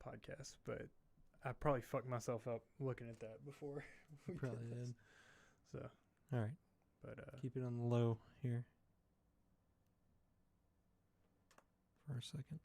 podcast, but I probably fucked myself up looking at that before. We probably did. So, all right, but keep it on the low here for a second.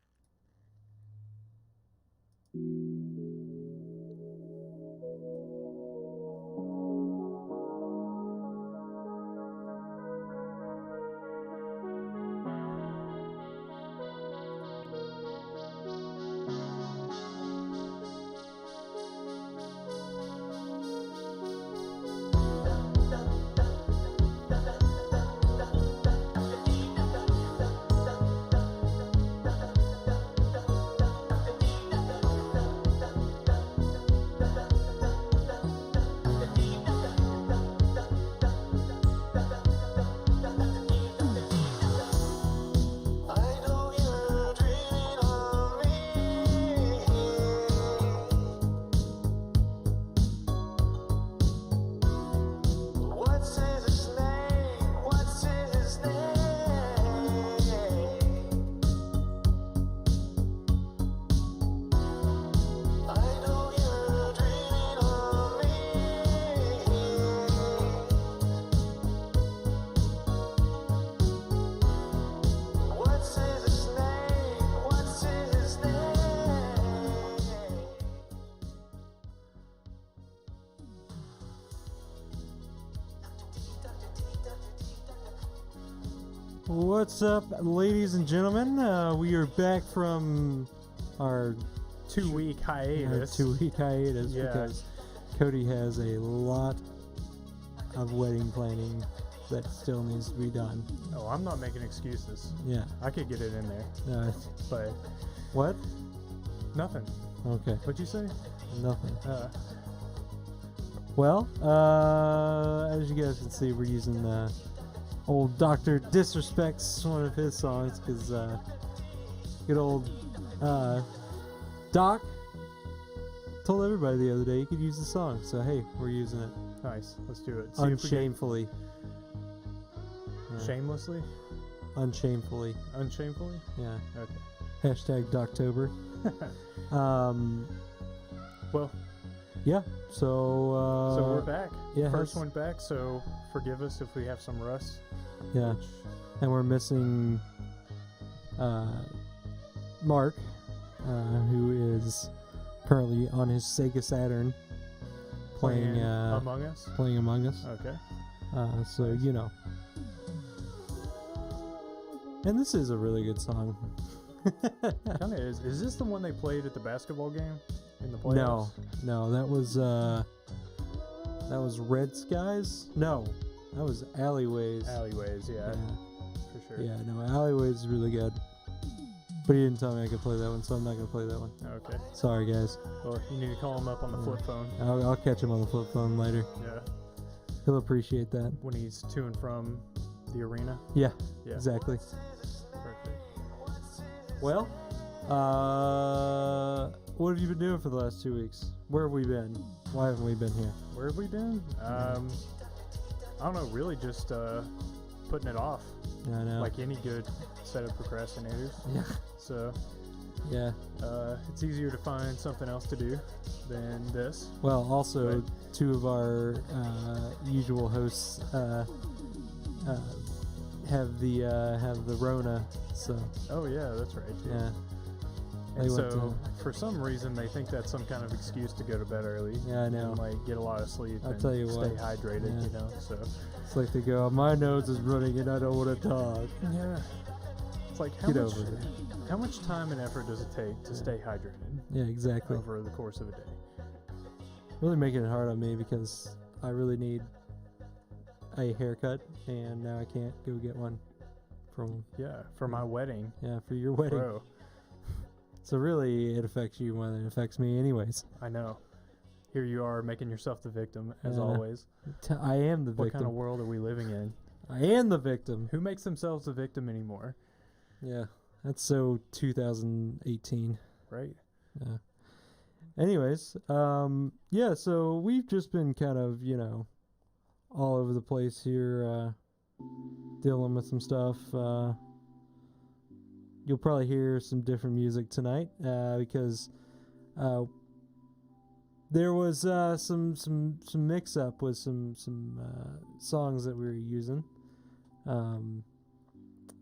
What's up, ladies and gentlemen? We are back from our 2-week hiatus. Because Cody has a lot of wedding planning that still needs to be done. Oh, I'm not making excuses. Yeah. I could get it in there. But what? Nothing. Okay. What'd you say? Nothing. Well, as you guys can see, we're using old Dr. Disrespect's one of his songs, because good old Doc told everybody the other day you could use the song, so hey, we're using it. Nice, let's do it. Unshamefully. Shamelessly? Unshamefully. Unshamefully? Yeah. Okay. Hashtag Doctober. Well. Yeah, so we're back. Yeah. First one back, so forgive us if we have some rust. Yeah. And we're missing Mark, who is currently on his Sega Saturn playing Among Us. Playing Among Us. Okay. So nice. you know. And this is a really good song. Kinda is. Is this the one they played at the basketball game in the playoffs? No, that was Red Skies. No, that was Alleyways. Alleyways, yeah. For sure. Yeah, no, Alleyways is really good. But he didn't tell me I could play that one, so I'm not gonna play that one. Okay. Sorry, guys. Well, you need to call him up on the flip phone. I'll catch him on the flip phone later. Yeah. He'll appreciate that. When he's to and from the arena. Yeah. Yeah. Exactly. Perfect. Well, what have you been doing for the last 2 weeks? Where have we been? Why haven't we been here? Where have we been? I don't know, really just putting it off. Yeah, I know. Like any good set of procrastinators. Yeah. So, yeah. it's easier to find something else to do than this. Well, also, two of our usual hosts have the Rona, so. Oh yeah, that's right. Yeah. And so, for some reason, they think that's some kind of excuse to go to bed early. Yeah, I know. And, like, get a lot of sleep and tell you stay what, hydrated, yeah. you know, so. It's like they go, my nose is running and I don't want to talk. Yeah. It's like, how much time and effort does it take to stay hydrated? Yeah, exactly. Over the course of a day. Really making it hard on me because I really need a haircut and now I can't go get one for my wedding. Yeah, for your wedding. Bro. So really, it affects you more than it affects me anyways. I know. Here you are making yourself the victim, as always. I am the victim. What kind of world are we living in? I am the victim. Who makes themselves the victim anymore? Yeah, that's so 2018. Right? Yeah. Anyways, yeah, so we've just been kind of, all over the place here, dealing with some stuff. You'll probably hear some different music tonight because There was some mix up with some songs that we were using.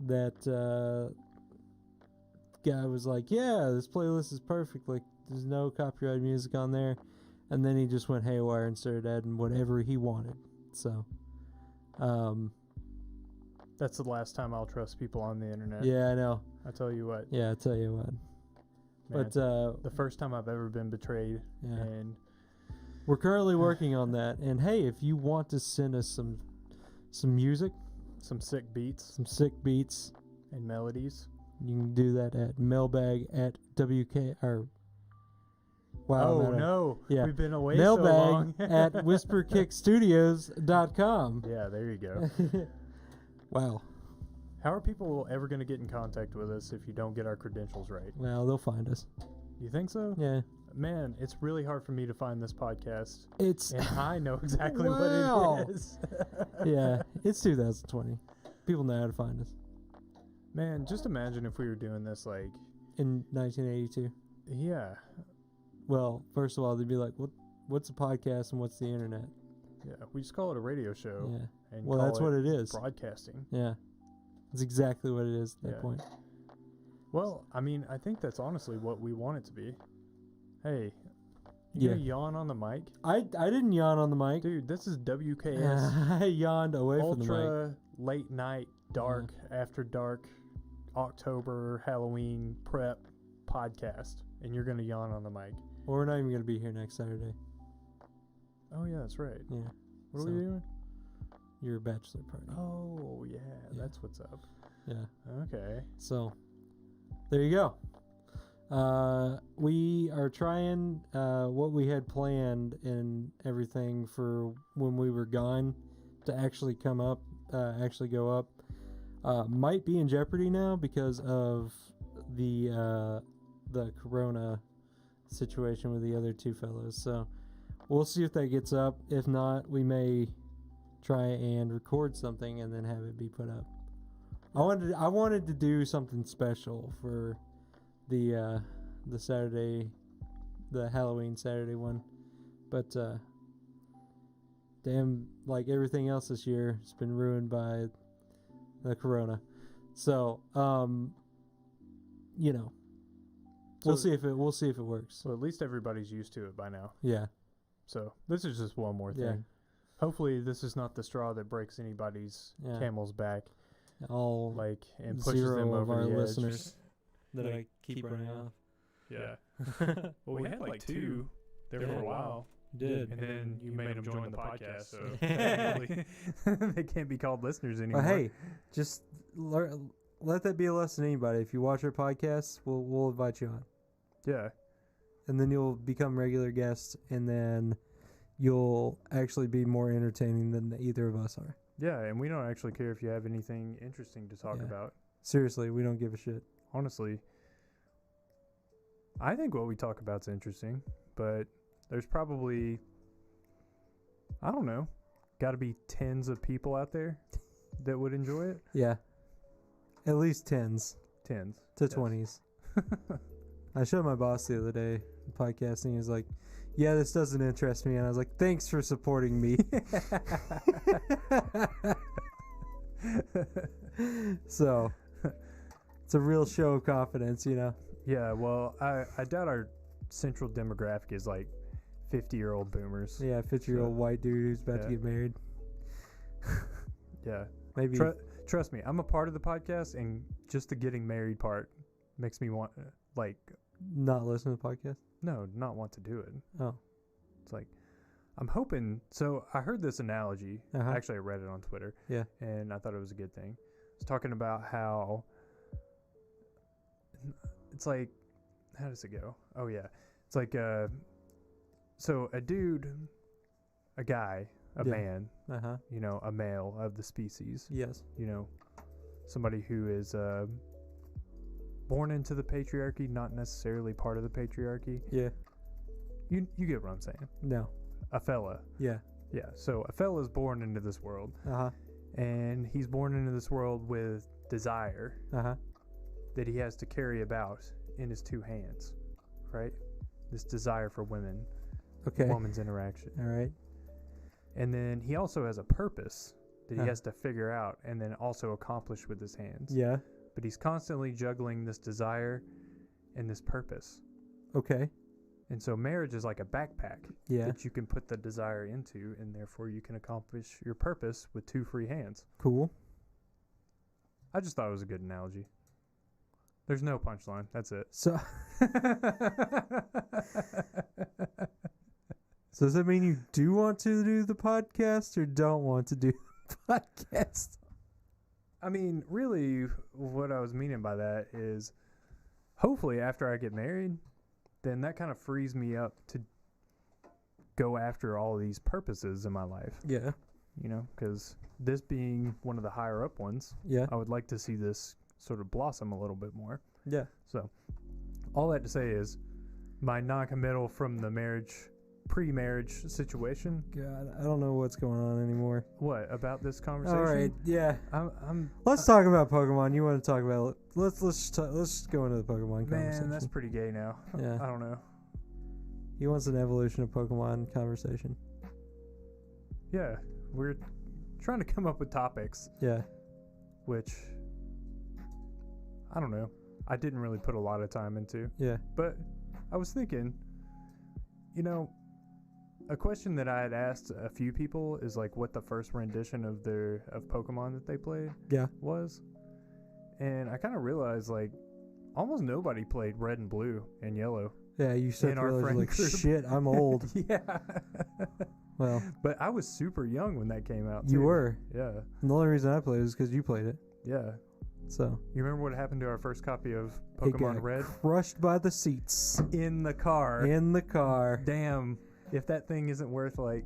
That guy was like, "Yeah, this playlist is perfect. Like, there's no copyrighted music on there." And then he just went haywire and started adding whatever he wanted. So, That's the last time I'll trust people on the internet. yeah, I know. I tell you what. Yeah, I tell you what. Man, But the first time I've ever been betrayed, yeah. and We're currently working on that. And hey, if you want to send us some music, some sick beats some sick beats, and melodies. you can do that at mailbag@WK or wow. Oh no! Yeah. We've been away so long. Mailbag at whisperkickstudios.com. Yeah, there you go. Wow. How are people ever going to get in contact with us if you don't get our credentials right? Well, they'll find us. You think so? Yeah. Man, it's really hard for me to find this podcast, It's and I know exactly Wow. what it is. yeah. It's 2020. People know how to find us. Man, just imagine if we were doing this like, In 1982. yeah, Well, first of all, they'd be like, "What's a podcast and what's the internet?" yeah. We just call it a radio show. Yeah. And Well, call that's what it is. Broadcasting. Yeah. That's exactly what it is at that Yeah. point. Well, I mean, I think that's honestly what we want it to be. Hey, you Yeah. gonna yawn on the mic? I didn't yawn on the mic. Dude, this is WKS I yawned away from the mic. Ultra Late Night Dark After Dark October Halloween Prep Podcast, and you're gonna yawn on the mic. Well, we're not even going to be here next Saturday. Oh yeah, that's right. Yeah. What So- are we doing? Your bachelor party. Oh yeah, Yeah. that's what's up. Yeah. Okay. So, there you go. We are trying what we had planned and everything for when we were gone to actually come up, actually go up. Might be in jeopardy now because of the corona situation with the other two fellows. So, we'll see if that gets up. If not, we may try and record something and then have it be put up. I wanted to do something special for the Saturday, the Halloween Saturday one, but damn, like everything else this year, it's been ruined by the corona. So you know, we'll So- see if it works. Well, at least everybody's used to it by now. Yeah. So this is just one more thing. Yeah. Hopefully, this is not the straw that breaks anybody's Yeah. camel's back, All like, and pushes zero them of over our the edge. listeners that I keep running off. Yeah. Well, we had like two there for a while, Did. and then you made them join the podcast, so technically they can't be called listeners anymore. But hey, just let that be a lesson to anybody. If you watch our podcast, we'll invite you on, Yeah. and then you'll become regular guests, and then you'll actually be more entertaining than either of us are. Yeah, and we don't actually care if you have anything interesting to talk Yeah. about. Seriously, we don't give a shit. Honestly, I think what we talk about's interesting, but there's probably, I don't know, got to be tens of people out there that would enjoy it. Yeah, at least 10s Tens to yes. 20s. I showed my boss the other day podcasting. He was like, "Yeah, this doesn't interest me," and I was like, "Thanks for supporting me." So, it's a real show of confidence, you know. Yeah, well, I doubt our central demographic is like 50-year-old boomers. Yeah, 50-year-old white dude who's about to Yeah. get married. Yeah. Maybe. Trust me, I'm a part of the podcast, and just the getting married part makes me want, Not listen to the podcast. not want to do it. Oh. It's like, I'm hoping. So I heard this analogy. Uh-huh. Actually, I read it on Twitter. Yeah. And I thought it was a good thing. It's talking about how it's like, how does it go? Oh yeah, it's like so a dude, a guy, a Yeah. man, Uh-huh. a male of the species, Yes. somebody who is born into the patriarchy, not necessarily part of the patriarchy. Yeah. You get what I'm saying? No. A fella. Yeah. Yeah. So a fella is born into this world, Uh-huh. and he's born into this world with desire Uh-huh. that he has to carry about in his two hands, right? this desire for women, Okay. woman's interaction. All right. And then he also has a purpose that he Huh. has to figure out and then also accomplish with his hands. Yeah. But he's constantly juggling this desire and this purpose. Okay. And so marriage is like a backpack Yeah. that you can put the desire into, and therefore you can accomplish your purpose with 2 free hands. Cool. I just thought it was a good analogy. There's no punchline. That's it. So, so does that mean you do want to do the podcast or don't want to do the podcast? I mean, really, what I was meaning by that is hopefully after I get married, then that kind of frees me up to go after all these purposes in my life, Yeah. you know, because this being one of the higher up ones, Yeah. I would like to see this sort of blossom a little bit more. Yeah. So all that to say is my non-committal from the pre-marriage situation. God, I don't know what's going on anymore. What about this conversation? All right. Yeah. I'm Let's talk about Pokemon. You want to talk about? Let's go into the Pokemon man, conversation. that's pretty gay now. Yeah. I don't know. He wants an evolution of Pokemon conversation. Yeah, we're trying to come up with topics, Yeah. which I don't know. I didn't really put a lot of time into, Yeah. but I was thinking, you know, a question that I had asked a few people is like what the first rendition of Pokemon that they played Yeah. was. And I kind of realized like almost nobody played Red and Blue and Yellow. Yeah. You said In our you're friend like, group. shit, I'm old. Yeah. Well, But I was super young when that came out. you too. were. Yeah. And the only reason I played it is because you played it. Yeah. So You remember what happened to our first copy of it Pokemon got Red? crushed by the seats In the car. in the car. Damn. If that thing isn't worth like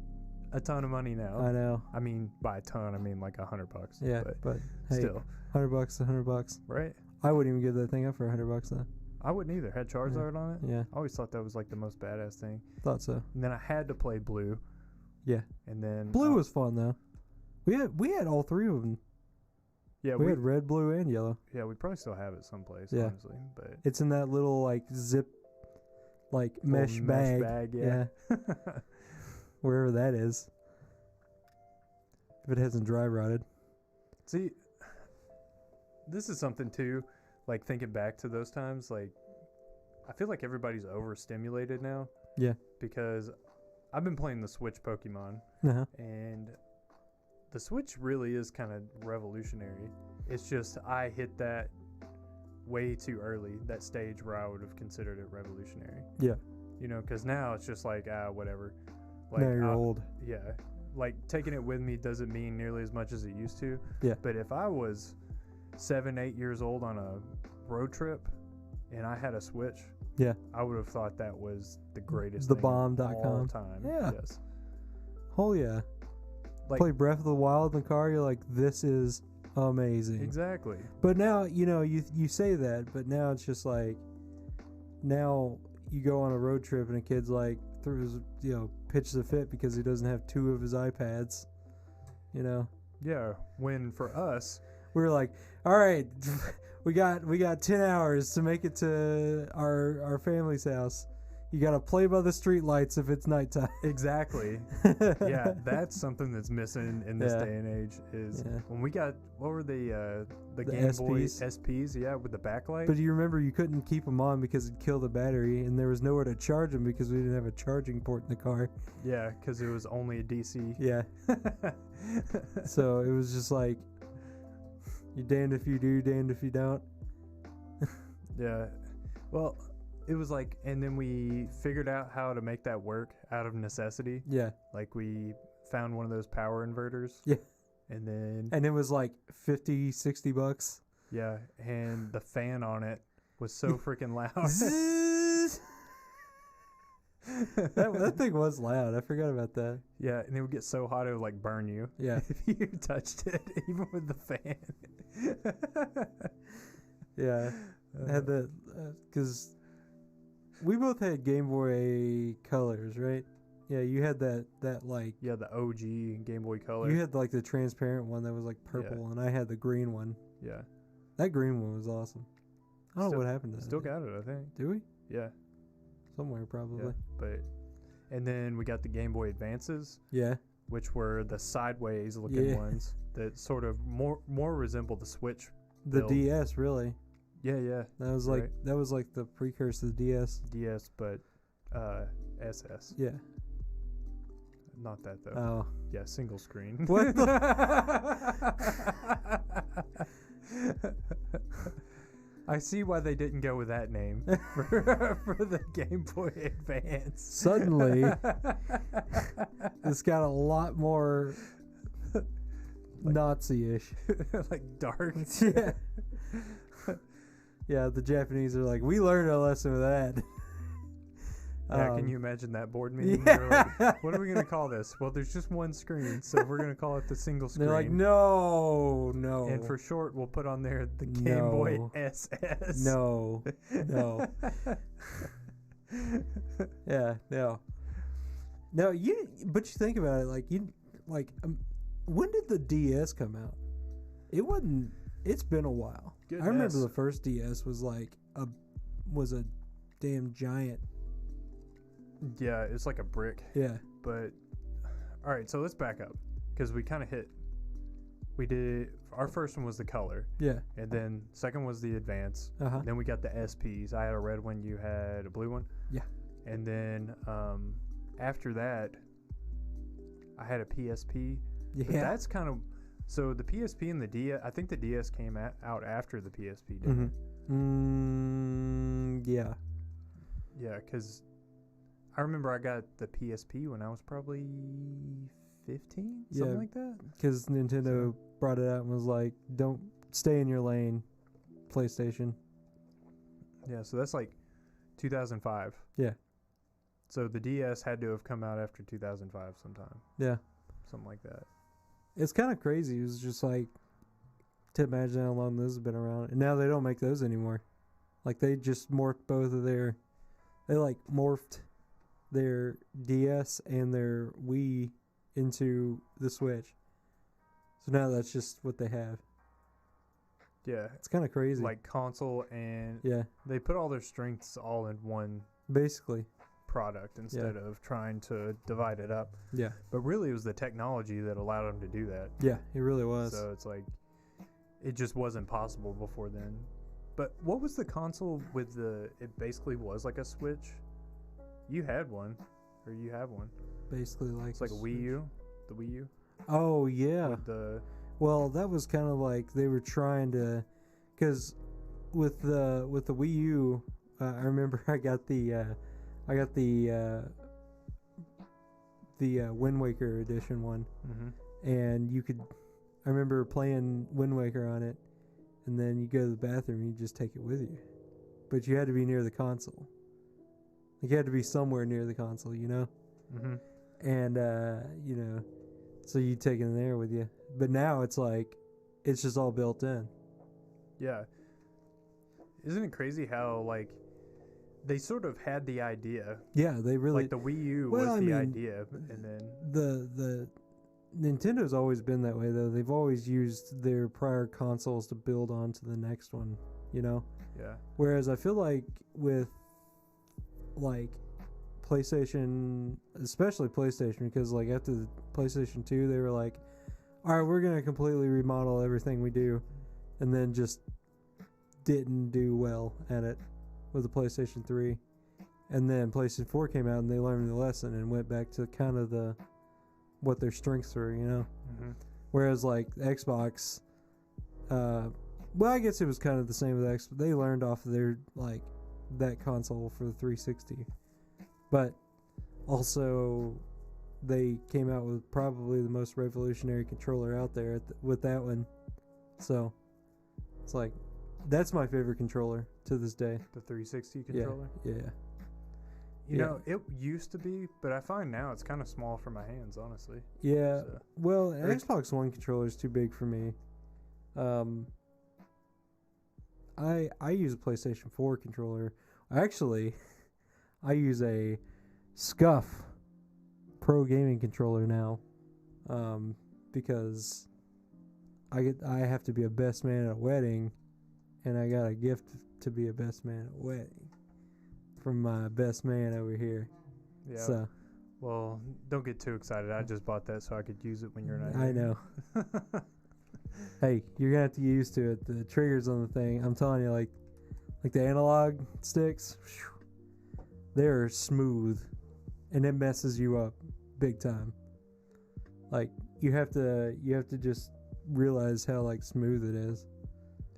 a ton of money now. I know. I mean, by a ton, I mean like $100. Yeah, but hey, still, $100, $100. right? I wouldn't even give that thing up for $100 though. I wouldn't either. Had Charizard on it. Yeah, I always thought that was like the most badass thing. thought so. And then I had to play Blue. Yeah, And then blue was fun though. We had all 3 of them. yeah We had red, blue, and yellow. yeah we probably still have it someplace. Yeah. Honestly, but It's in that little like zip, like mesh little bag. Yeah. Wherever that is. If it hasn't dry rotted. See, this is something too. Like thinking back to those times, like I feel like everybody's overstimulated now. Yeah. Because I've been playing the Switch Pokemon, Uh-huh. and the Switch really is kind of revolutionary. It's just I hit that way too early, that stage where I would have considered it revolutionary. Yeah. You know, because now it's just like, whatever. Like, Now you're old. Yeah. Like taking it with me doesn't mean nearly as much as it used to. Yeah. But if I was 7, 8 years old on a road trip and I had a Switch, Yeah. I would have thought that was the greatest The thing bomb.com. of all time. Yeah. Yes. Oh yeah. Like Play Breath of the Wild in the car, you're like, this is amazing. exactly. But now, you say that, but now it's just like, now you go on a road trip and a kid's like, pitches a fit because he doesn't have 2 of his iPads. Yeah. When for us, We were like, all right, we got 10 hours to make it to our family's house. You got to play by the street lights if it's nighttime. exactly. Yeah, that's something that's missing in this Yeah. day and age is Yeah. when we got, what were the The Game Boy SPs. SPs, yeah, with the backlight. But do you remember you couldn't keep them on because it'd kill the battery, and there was nowhere to charge them because we didn't have a charging port in the car. Yeah, because it was only a DC. Yeah. So it was just like, you're damned if you do, damned if you don't. Yeah. Well, it was like, and then we figured out how to make that work out of necessity. Yeah. Like we found one of those power inverters. Yeah. And then, And it was like $50-$60. yeah, and the fan on it was so freaking loud. Zzz. that thing was loud. I forgot about that. Yeah, and it would get so hot it would like burn you. Yeah. If you touched it, even with the fan. Yeah. I had that because we both had Game Boy Colors, right? Yeah, you had that like Yeah, the OG Game Boy Color. you had like the transparent one that was like purple, and I had the green one. Yeah. That green one was awesome. I don't know Still- what happened to that. Still got it, I think. Do we? Yeah. somewhere probably. And then we got the Game Boy Advances, Yeah. which were the sideways looking ones that sort of more resemble the Switch. The build. DS, really. Yeah. That was like the precursor to the DS. DS, but SS. Yeah. Not that though. Oh. Yeah, single screen. What I see why they didn't go with that name for the Game Boy Advance. Suddenly, it's got a lot more Nazi-ish. Like dark. Yeah. Yeah, the Japanese are like, we learned a lesson with that. Yeah, can you imagine that board meeting? Yeah. They're like, what are we going to call this? Well, there's just one screen, so we're going to call it the single screen. They're like, no. And for short, we'll put on there the Game Boy SS. No. Yeah, no. No, but you think about it, when did the DS come out? It's been a while. Good I remember mess. the first DS was a damn giant. Yeah, it's like a brick. Yeah. But, all right, so let's back up. Because we kind of our first one was the color. Yeah. And then second was the advance. Uh-huh. Then we got the SPs. I had a red one, you had a blue one. Yeah. And then after that, I had a PSP. Yeah. But that's kind of, so the PSP and the DS, I think the DS came out after the PSP, didn't it? Yeah. Yeah, because I remember I got the PSP when I was probably 15, something like that. Because Nintendo brought it out and was like, don't stay in your lane, PlayStation. Yeah, so that's like 2005. Yeah. So the DS had to have come out after 2005 sometime. Yeah. Something like that. It's kind of crazy. It was just like, to imagine how long this has been around. And now they don't make those anymore. Like, they just morphed their DS and their Wii into the Switch. So now that's just what they have. Yeah. It's kind of crazy. Like console and they put all their strengths all in one basically product instead of trying to divide it up. Yeah. But really it was the technology that allowed them to do that. Yeah, it really was. So it's like it just wasn't possible before then. But what was the console with it basically was like a Switch? You had one, or you have one. Basically like it's like a Wii U, the Wii U. Oh yeah. Well, that was kind of like they were trying to, because with the Wii U, I remember I got the Wind Waker edition one, and I remember playing Wind Waker on it, and then you go to the bathroom and you just take it with you, but you had to be near the console. Like, you had to be somewhere near the console, you know? And, so you take it in there with you. But now it's like, it's just all built in. Yeah. Isn't it crazy how, like, they sort of had the idea? Yeah, they really... Like, the Wii U was the idea, and then... The Nintendo's always been that way, though. They've always used their prior consoles to build onto the next one, you know? Yeah. Whereas I feel like with... like PlayStation, especially PlayStation, because like after the PlayStation 2 they were like, all right, we're gonna completely remodel everything we do, and then just didn't do well at it with the PlayStation 3, and then PlayStation 4 came out and they learned the lesson and went back to kind of what their strengths were, you know. Whereas like Xbox, well, I guess it was kind of the same with Xbox. They learned off of their like that console for the 360, but also they came out with probably the most revolutionary controller out there with that one. So it's like, that's my favorite controller to this day. The 360 controller? Yeah. You know, it used to be, but I find now it's kind of small for my hands, honestly. Yeah. So, well, Xbox One controller is too big for me. I use a PlayStation 4 controller. Actually, I use a Scuff Pro Gaming controller now, because I have to be a best man at a wedding, and I got a gift to be a best man at a wedding. from my best man over here. Yeah. So Well, don't get too excited. I just bought that so I could use it when you're not I here. know. Hey, you're gonna have to get used to it. The triggers on the thing, I'm telling you, like the analog sticks, they're smooth, and it messes you up big time. Like you have to just realize how like smooth it is.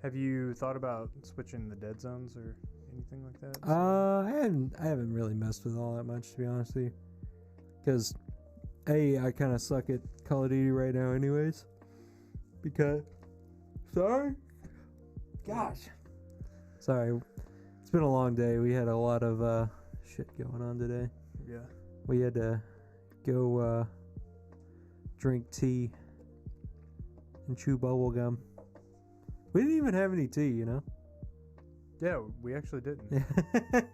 Have you thought about switching the dead zones or anything like that? I haven't really messed with all that much, to be honest with you, because I kind of suck at Call of Duty right now, anyways. Because sorry, it's been a long day. We had a lot of shit going on today. Yeah. We had to go drink tea and chew bubble gum. We didn't even have any tea, you know? Yeah, we actually didn't.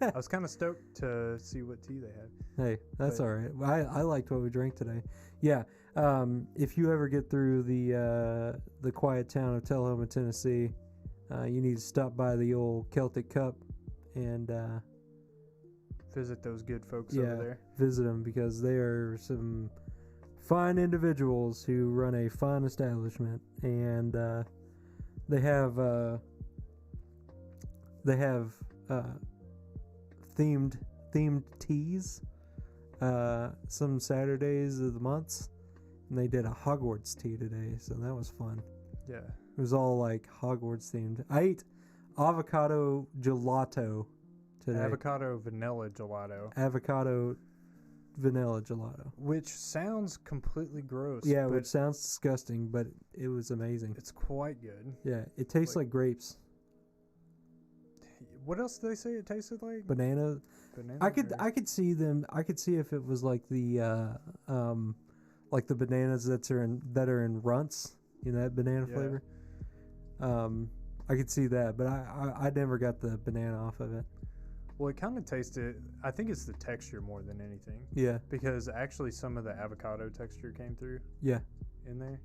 I was kind of stoked to see what tea they had. Hey, that's But- all right. I liked what we drank today. Yeah. If you ever get through the quiet town of Tullahoma, Tennessee, you need to stop by the old Celtic Cup and Visit those good folks Yeah. over there. visit them, because they are some fine individuals who run a fine establishment, and they have themed teas some Saturdays of the months, and they did a Hogwarts tea today, so that was fun. Yeah. It was all like Hogwarts themed. I ate avocado gelato today. Avocado vanilla gelato, Avocado vanilla gelato. which sounds completely gross. Yeah, but which sounds disgusting, but it was amazing. it's quite good. Yeah, it tastes like grapes. What else did they say it tasted like? Banana. Banana. I could see them. I could see if it was like the bananas that are in runts, you know, that banana Yeah. flavor. I could see that, but I never got the banana off of it. Well, it kind of tasted. I think it's the texture more than anything, Yeah, because actually some of the avocado texture came through yeah, in there,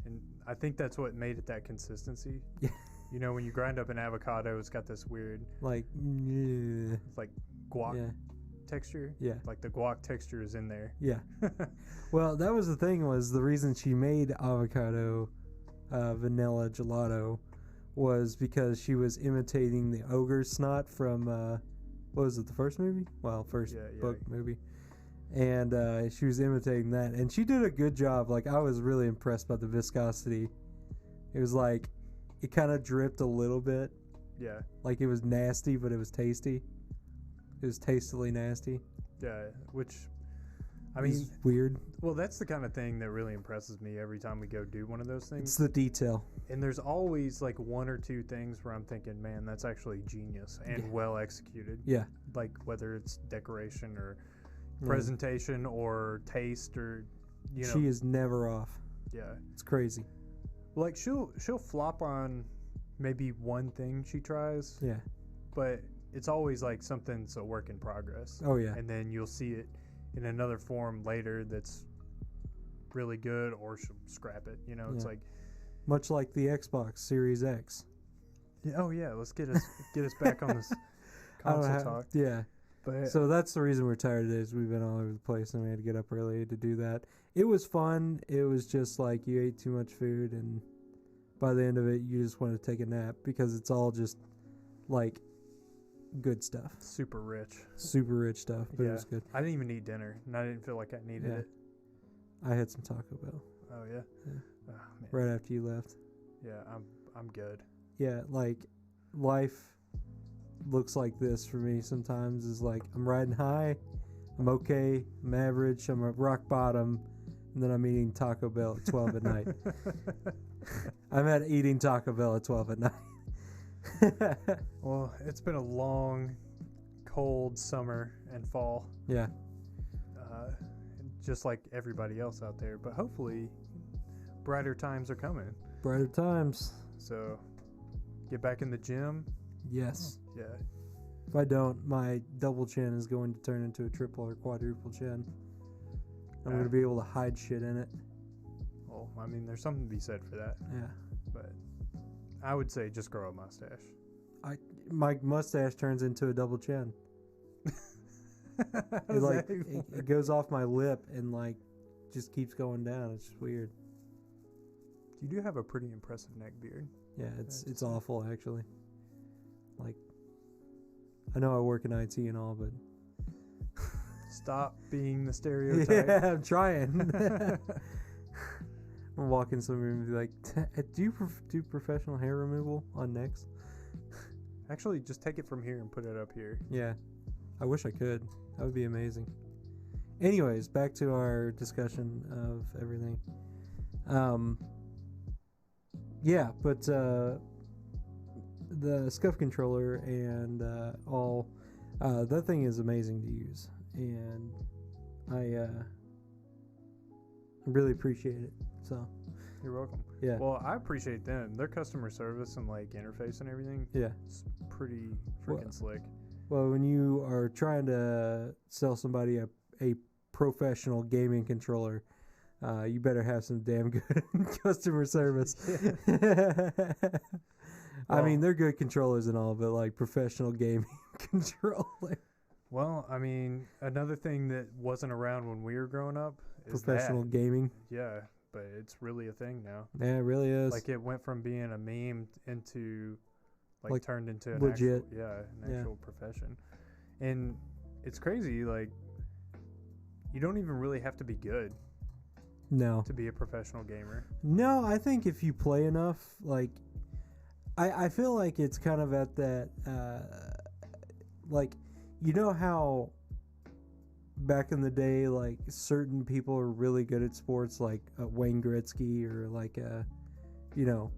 and I think that's what made it that consistency. Yeah. You know, when you grind up an avocado, it's got this weird like yeah, like guac yeah, texture. yeah, Like the guac texture is in there. yeah. Well, that was the thing. Was the reason she made avocado vanilla gelato was because she was imitating the ogre snot from what was it, the first movie? Well, first Yeah, yeah. book movie. And she was imitating that, and she did a good job. Like, I was really impressed by the viscosity. It was like it kind of dripped a little bit. Yeah. Like, it was nasty, but it was tasty. It was tastily nasty. Yeah. Which, I It mean, was weird. well, that's the kind of thing that really impresses me every time we go do one of those It's things. the detail. And there's always like one or two things where I'm thinking, man, that's actually genius and Yeah. well executed. Yeah. Like whether it's decoration or Yeah. presentation or taste or, you know, She is never off. yeah. It's crazy. Like she'll flop on maybe one thing she tries, Yeah. but it's always like something's a work in progress. Oh yeah. And then you'll see it in another form later that's really good, or she'll scrap it. You know, it's Yeah. like, Much like the Xbox Series X. yeah, oh yeah, let's get us back on this I don't console have- talk. Yeah. But So that's the reason we're tired today, is we've been all over the place and we had to get up early to do that. It was fun. It was just like you ate too much food, and by the end of it you just want to take a nap, because it's all just like good stuff. super rich. Super rich stuff, but it Yeah. was good. I didn't even eat dinner, and I didn't feel like I needed Yeah. it. I had some Taco Bell Oh yeah. Yeah. Oh, man. right after you left. Yeah, I'm good. Yeah, like life looks like this for me sometimes, is like I'm riding high, I'm okay, I'm average, I'm at rock bottom, and then I'm eating Taco Bell at 12 at night. I'm at eating Taco Bell at 12 at night. Well, it's been a long, cold summer and fall, Yeah, just like everybody else out there. But hopefully, brighter times are coming. brighter times. So, get back in the gym. Yes. Yeah. If I don't, my double chin is going to turn into a triple or quadruple chin. I'm going to be able to hide shit in it. Well, I mean, there's something to be said for that. Yeah. But I would say just grow a mustache. My mustache turns into a double chin. It goes off my lip and like just keeps going down. It's just weird. You do have a pretty impressive neck beard. Yeah, it's awful actually. Like, I know I work in IT and all, but stop being the stereotype. Yeah, I'm trying. I'm walking some room and be like, do you do professional hair removal on necks? Actually, just take it from here and put it up here. Yeah, I wish I could. That would be amazing. Anyways, back to our discussion of everything. Yeah, but the SCUF controller and all, that thing is amazing to use, and I really appreciate it. So you're welcome. Yeah. Well, I appreciate them. Their customer service and like interface and everything. Yeah. It's pretty freaking slick. Well, when you are trying to sell somebody a professional gaming controller, you better have some damn good customer service. I mean, they're good controllers and all, but like professional gaming controller. Well, I mean, another thing that wasn't around when we were growing up is professional gaming. Yeah, but it's really a thing now. Yeah, it really is. Like, it went from being a meme into like turned into an legit. Actual profession. And it's crazy, like, you don't even really have to be good. No. To be a professional gamer. No, I think if you play enough, like, I feel like it's kind of at that, like, you know how back in the day, like, certain people are really good at sports, like Wayne Gretzky or like, you know,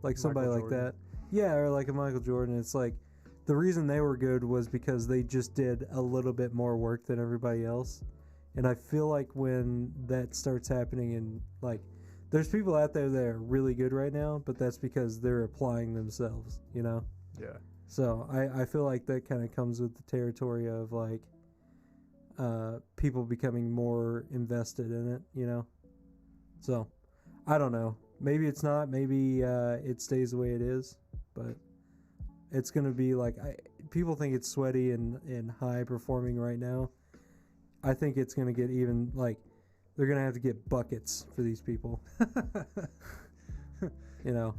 like somebody like that. Yeah, or like a Michael Jordan. It's like the reason they were good was because they just did a little bit more work than everybody else. And I feel like when that starts happening, and like, there's people out there that are really good right now, but that's because they're applying themselves, you know? Yeah. So I feel like that kind of comes with the territory of like people becoming more invested in it, you know? So I don't know. Maybe it's not. Maybe it stays the way it is, but it's going to be like, people think it's sweaty and high performing right now. I think it's going to get even, like, they're going to have to get buckets for these people. You know?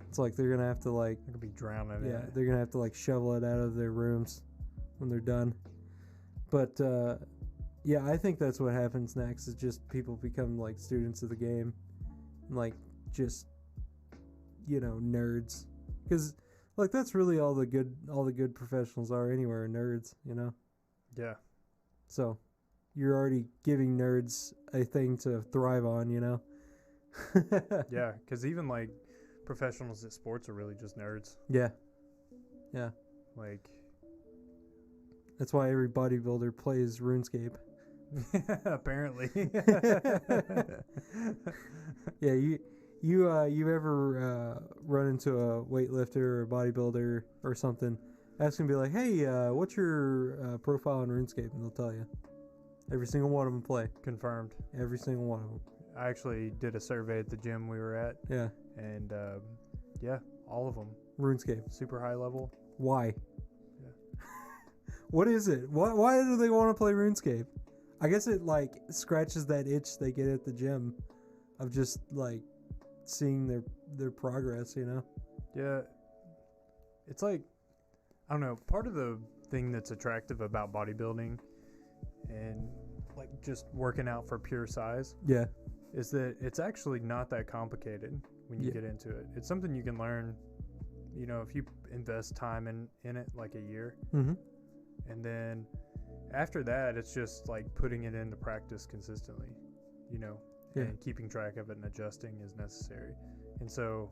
It's like they're going to have to, like... They're going to be drowning in it. They're going to have to, like, shovel it out of their rooms when they're done. But, yeah, I think that's what happens next, is just people become, like, students of the game. And, like, just, you know, nerds. Because, like, that's really all the good professionals are anywhere, nerds, you know? Yeah. So, you're already giving nerds a thing to thrive on, you know? Yeah, because even, like, professionals at sports are really just nerds. Yeah. Yeah. Like... That's why every bodybuilder plays RuneScape. Apparently. Yeah, you ever run into a weightlifter or a bodybuilder or something? Ask them, be like, hey, what's your profile on RuneScape? And they'll tell you. Every single one of them play. Confirmed. Every single one of them. I actually did a survey at the gym we were at. Yeah. And, yeah, all of them. RuneScape. Super high level. Why? Yeah. What is it? Why do they want to play RuneScape? I guess it, like, scratches that itch they get at the gym of just, like, seeing their progress, you know? Yeah. It's like, I don't know, part of the thing that's attractive about bodybuilding and, like, just working out for pure size. Yeah. Is that it's actually not that complicated when you get into it. It's something you can learn, you know, if you invest time in it, like a year. Mm-hmm. And then after that, it's just like putting it into practice consistently, you know, and keeping track of it and adjusting as necessary. And so,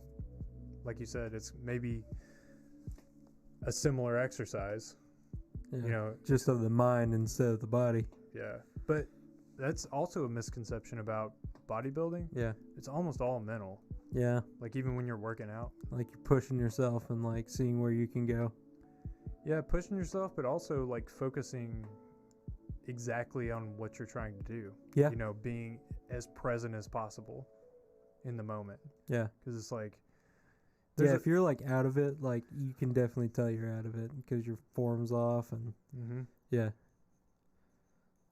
like you said, it's maybe a similar exercise, you know. Just of the mind instead of the body. Yeah. But that's also a misconception about bodybuilding. Yeah. It's almost all mental. Yeah. Like, even when you're working out. Like, you're pushing yourself and, like, seeing where you can go. Yeah, pushing yourself, but also, like, focusing exactly on what you're trying to do. Yeah. You know, being as present as possible in the moment. Yeah. Because it's like, There's if you're like out of it, like you can definitely tell you're out of it because your form's off, and yeah.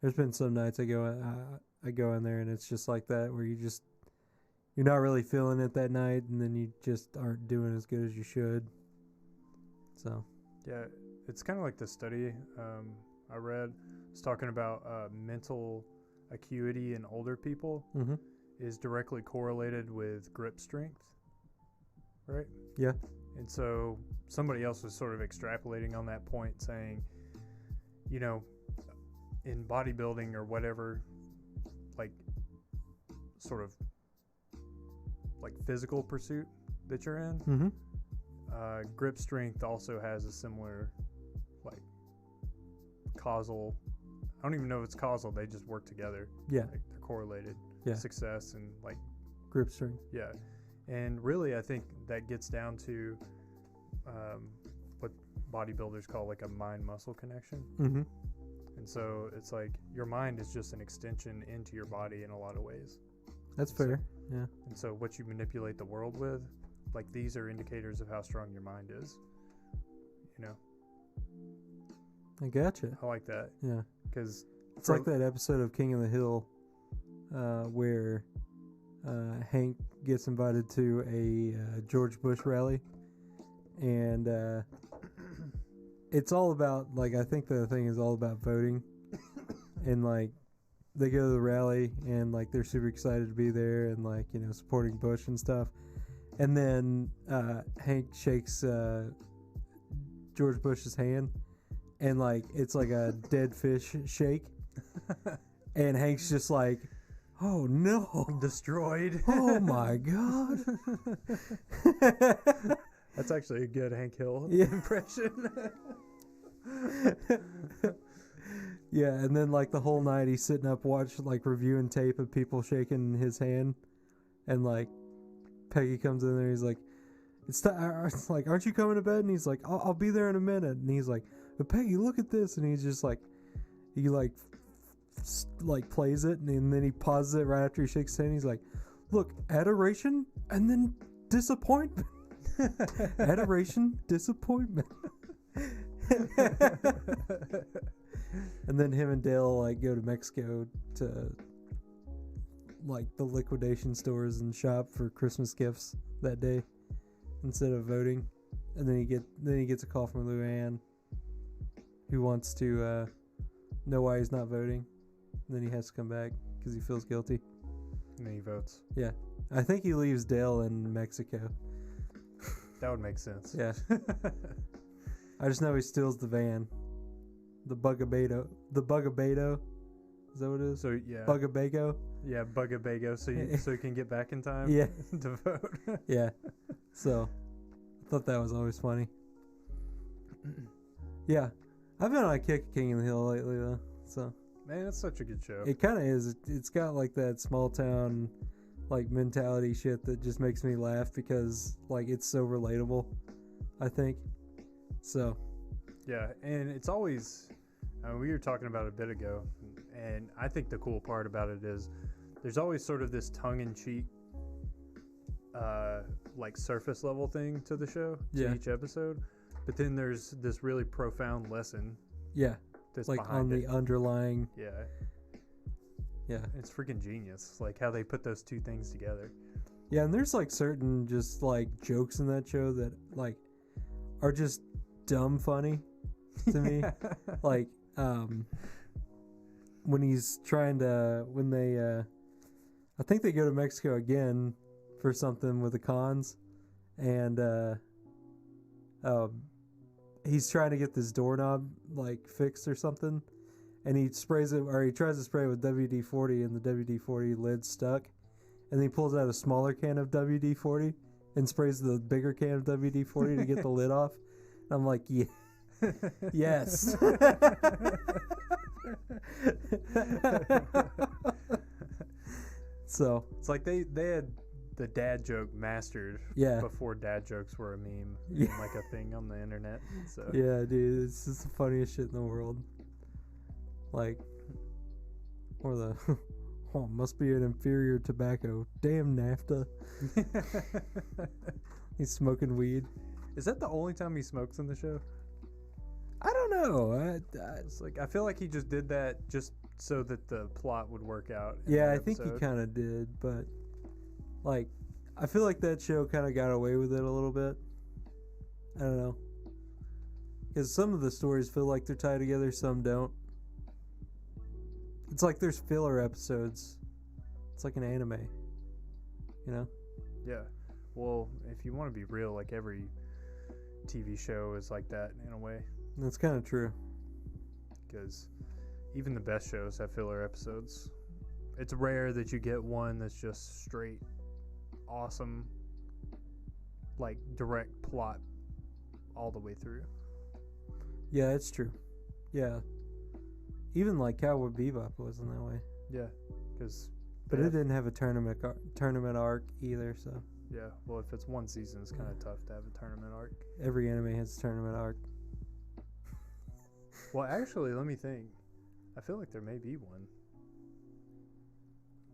There's been some nights I go in there and it's just like that, where you're not really feeling it that night, and then you just aren't doing as good as you should. So yeah, it's kind of like the study I read. It's talking about mental acuity in older people is directly correlated with grip strength, right? Yeah. And so somebody else was sort of extrapolating on that point, saying, you know, in bodybuilding or whatever, like sort of like physical pursuit that you're in, grip strength also has a similar like causal. I don't even know if it's causal. They just work together. Yeah. Like they're correlated. Yeah. Success and like grip strength. Yeah. And really, I think that gets down to what bodybuilders call like a mind-muscle connection. And so it's like your mind is just an extension into your body in a lot of ways. That's fair. Yeah. And so what you manipulate the world with, like these are indicators of how strong your mind is. You know? I gotcha. I like that. Yeah. Because it's like that episode of King of the Hill where Hank gets invited to a George Bush rally, and it's all about, like, I think the thing is all about voting, and like they go to the rally and like they're super excited to be there and like, you know, supporting Bush and stuff, and then Hank shakes George Bush's hand, and like it's like a dead fish shake, and Hank's just like, oh no, destroyed. Oh my god. That's actually a good Hank Hill impression. Yeah, and then like the whole night he's sitting up like reviewing tape of people shaking his hand, and like Peggy comes in there, he's like, it's like, aren't you coming to bed? And he's like, I'll be there in a minute. And he's like, but Peggy, look at this. And he's just like, he like plays it, and then he pauses it right after he shakes his hand. He's like, look, adoration and then disappointment. Adoration, disappointment. And then him and Dale like go to Mexico to like the liquidation stores and shop for Christmas gifts that day instead of voting. And then he gets a call from Luann, who wants to know why he's not voting. And then he has to come back because he feels guilty. And then he votes. Yeah. I think he leaves Dale in Mexico. That would make sense. Yeah. I just know he steals the van. The Bugabago. Is that what it is? So, yeah. Bugabago? Yeah, Bugabago. So you can get back in time to vote. Yeah. So, I thought that was always funny. Yeah. I've been on a kick at King of the Hill lately, though. So. Man, it's such a good show. It kind of is. It's got like that small town like mentality shit that just makes me laugh because like it's so relatable, I think. So. Yeah, and it's always, we were talking about it a bit ago, and I think the cool part about it is there's always sort of this tongue-in-cheek, like surface level thing to the show, to each episode, but then there's this really profound lesson. Yeah. That's like on the underlying. Yeah. Yeah. It's freaking genius, like how they put those two things together. Yeah, and there's like certain just like jokes in that show that like are just dumb funny to me. Like when he's trying to, when they I think they go to Mexico again for something with the cons, and he's trying to get this doorknob like fixed or something, and he sprays it, or he tries to spray it with WD-40, and the WD-40 lid's stuck, and then he pulls out a smaller can of WD-40 and sprays the bigger can of WD-40 to get the lid off. And I'm like, yeah. Yes. So it's like they had the dad joke mastered before dad jokes were a meme and like a thing on the internet. So yeah, dude, it's just the funniest shit in the world. Like, or the must be an inferior tobacco. Damn NAFTA. He's smoking weed. Is that the only time he smokes in the show? I don't know. It's like I feel like he just did that just so that the plot would work out. Yeah, I think he kind of did, but like, I feel like that show kind of got away with it a little bit. I don't know, because some of the stories feel like they're tied together, some don't. It's like there's filler episodes. It's like an anime, you know? Yeah. Well, if you want to be real, like every TV show is like that in a way. That's kind of true. Because even the best shows have filler episodes. It's rare that you get one that's just straight awesome, like direct plot all the way through. Yeah, it's true. Yeah. Even like Cowboy Bebop wasn't that way. Yeah, because... But it didn't have a tournament arc either, so... Yeah, well, if it's one season, it's kind of tough to have a tournament arc. Every anime has a tournament arc. Well, actually, let me think. I feel like there may be one.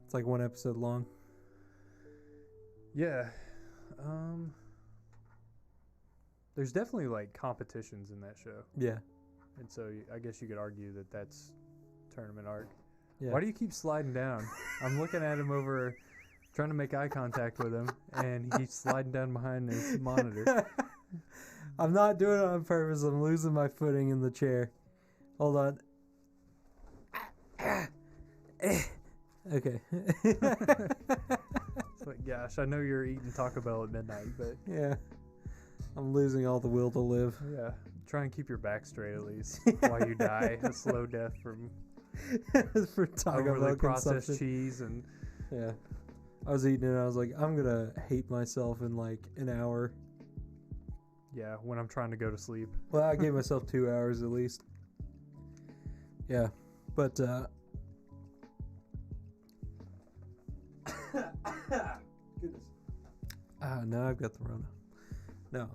It's like one episode long. Yeah. There's definitely like competitions in that show. Yeah. And so I guess you could argue that that's tournament arc. Yeah. Why do you keep sliding down? I'm looking at him over, trying to make eye contact with him, and he's sliding down behind his monitor. I'm not doing it on purpose. I'm losing my footing in the chair. Hold on. Okay. It's like, gosh, I know you're eating Taco Bell at midnight, but... Yeah. I'm losing all the will to live. Yeah. Try and keep your back straight at least while you die. A slow death from for Taco overly Bell processed consumption. cheese and... Yeah. I was eating it and I was like, I'm going to hate myself in like an hour. Yeah, when I'm trying to go to sleep. Well, I gave myself 2 hours at least. Yeah. But, goodness. Now I've got the Rona. No,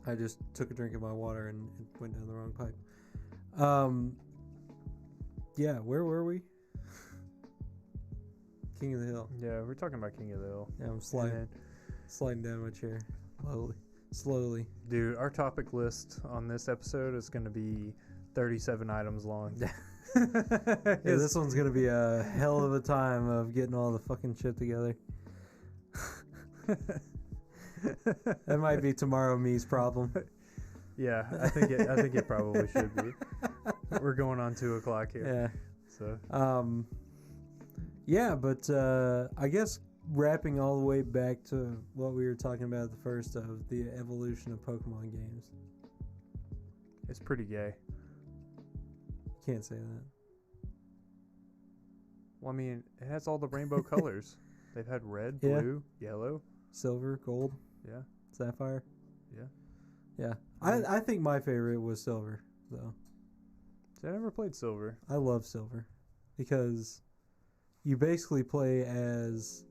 I just took a drink of my water and it went down the wrong pipe. Yeah, where were we? King of the Hill. Yeah, we're talking about King of the Hill. Yeah, I'm sliding down my chair slowly. Dude, our topic list on this episode is going to be 37 items long. Yeah, this one's gonna be a hell of a time of getting all the fucking shit together. That might be tomorrow me's problem. Yeah, I think it probably should be. We're going on 2 o'clock here. Yeah. So. Yeah, but I guess wrapping all the way back to what we were talking about at the first of the evolution of Pokemon games. It's pretty gay. Can't say that. Well, I mean, it has all the rainbow colors. They've had red, blue, yellow, silver, gold. Yeah. Sapphire. Yeah. Yeah. I think my favorite was silver, though. See, I never played silver. I love silver because you basically play as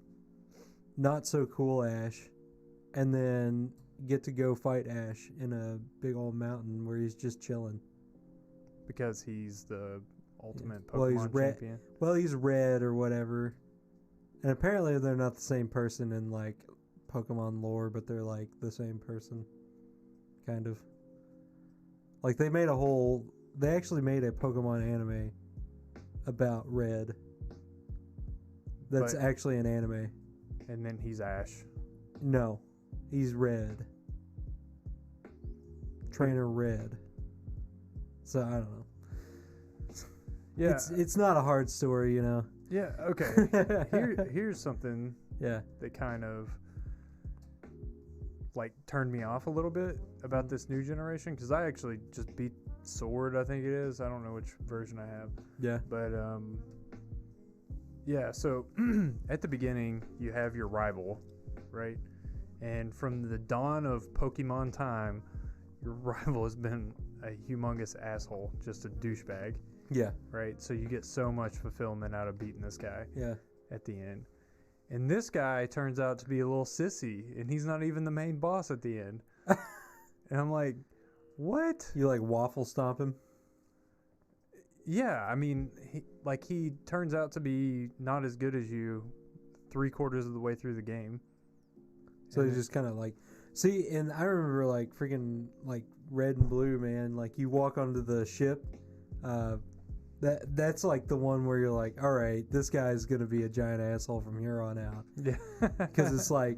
not so cool Ash and then get to go fight Ash in a big old mountain where he's just chilling. Because he's the ultimate Pokemon Well, he's champion. Well, he's red or whatever. And apparently they're not the same person in, like, Pokemon lore, but they're, like, the same person. Kind of. Like, they actually made a Pokemon anime about Red. That's actually an anime. And then he's Ash. No. He's Red. Trainer Red. So, I don't know. Yeah. It's not a hard story, you know. Yeah, okay. Here's something that kind of like turned me off a little bit about this new generation, because I actually just beat Sword, I think it is. I don't know which version I have. Yeah. But yeah, so at the beginning you have your rival, right? And from the dawn of Pokemon time, your rival has been a humongous asshole, just a douchebag. Yeah. Right? So you get so much fulfillment out of beating this guy. Yeah. At the end. And this guy turns out to be a little sissy, and he's not even the main boss at the end. And I'm like, what? You like waffle stomp him? Yeah, I mean, he turns out to be not as good as you 3/4 of the way through the game. So they just kind of like see. And I remember like freaking like Red and Blue, man. Like you walk onto the ship. That's like the one where you're like, all right, this guy's gonna be a giant asshole from here on out. Yeah, Because it's like,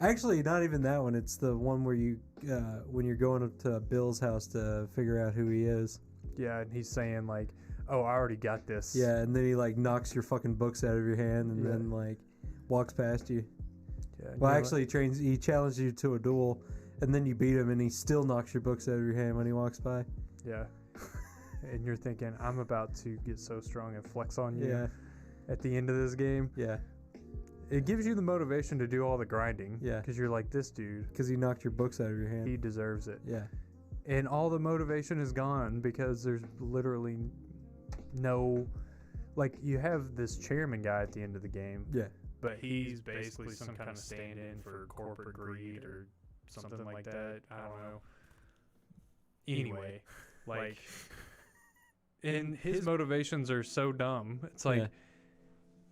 actually, not even that one. It's the one where you, when you're going up to Bill's house to figure out who he is. Yeah, and he's saying like, "Oh, I already got this." Yeah, and then he like knocks your fucking books out of your hand, and Yeah. then like walks past you. Yeah, Well, actually, he challenges you to a duel, and then you beat him, and he still knocks your books out of your hand when he walks by. yeah. And you're thinking, I'm about to get so strong and flex on you. Yeah, At the end of this game, yeah, it gives you the motivation to do all the grinding. Yeah. Because you're like, this dude, because he knocked your books out of your hand. he deserves it. Yeah, And all the motivation is gone because there's literally no, like, you have this chairman guy at the end of the game, yeah, but he's basically some kind of stand-in for corporate greed or something like that. I don't know. Anyway, like, and his motivations are so dumb. It's like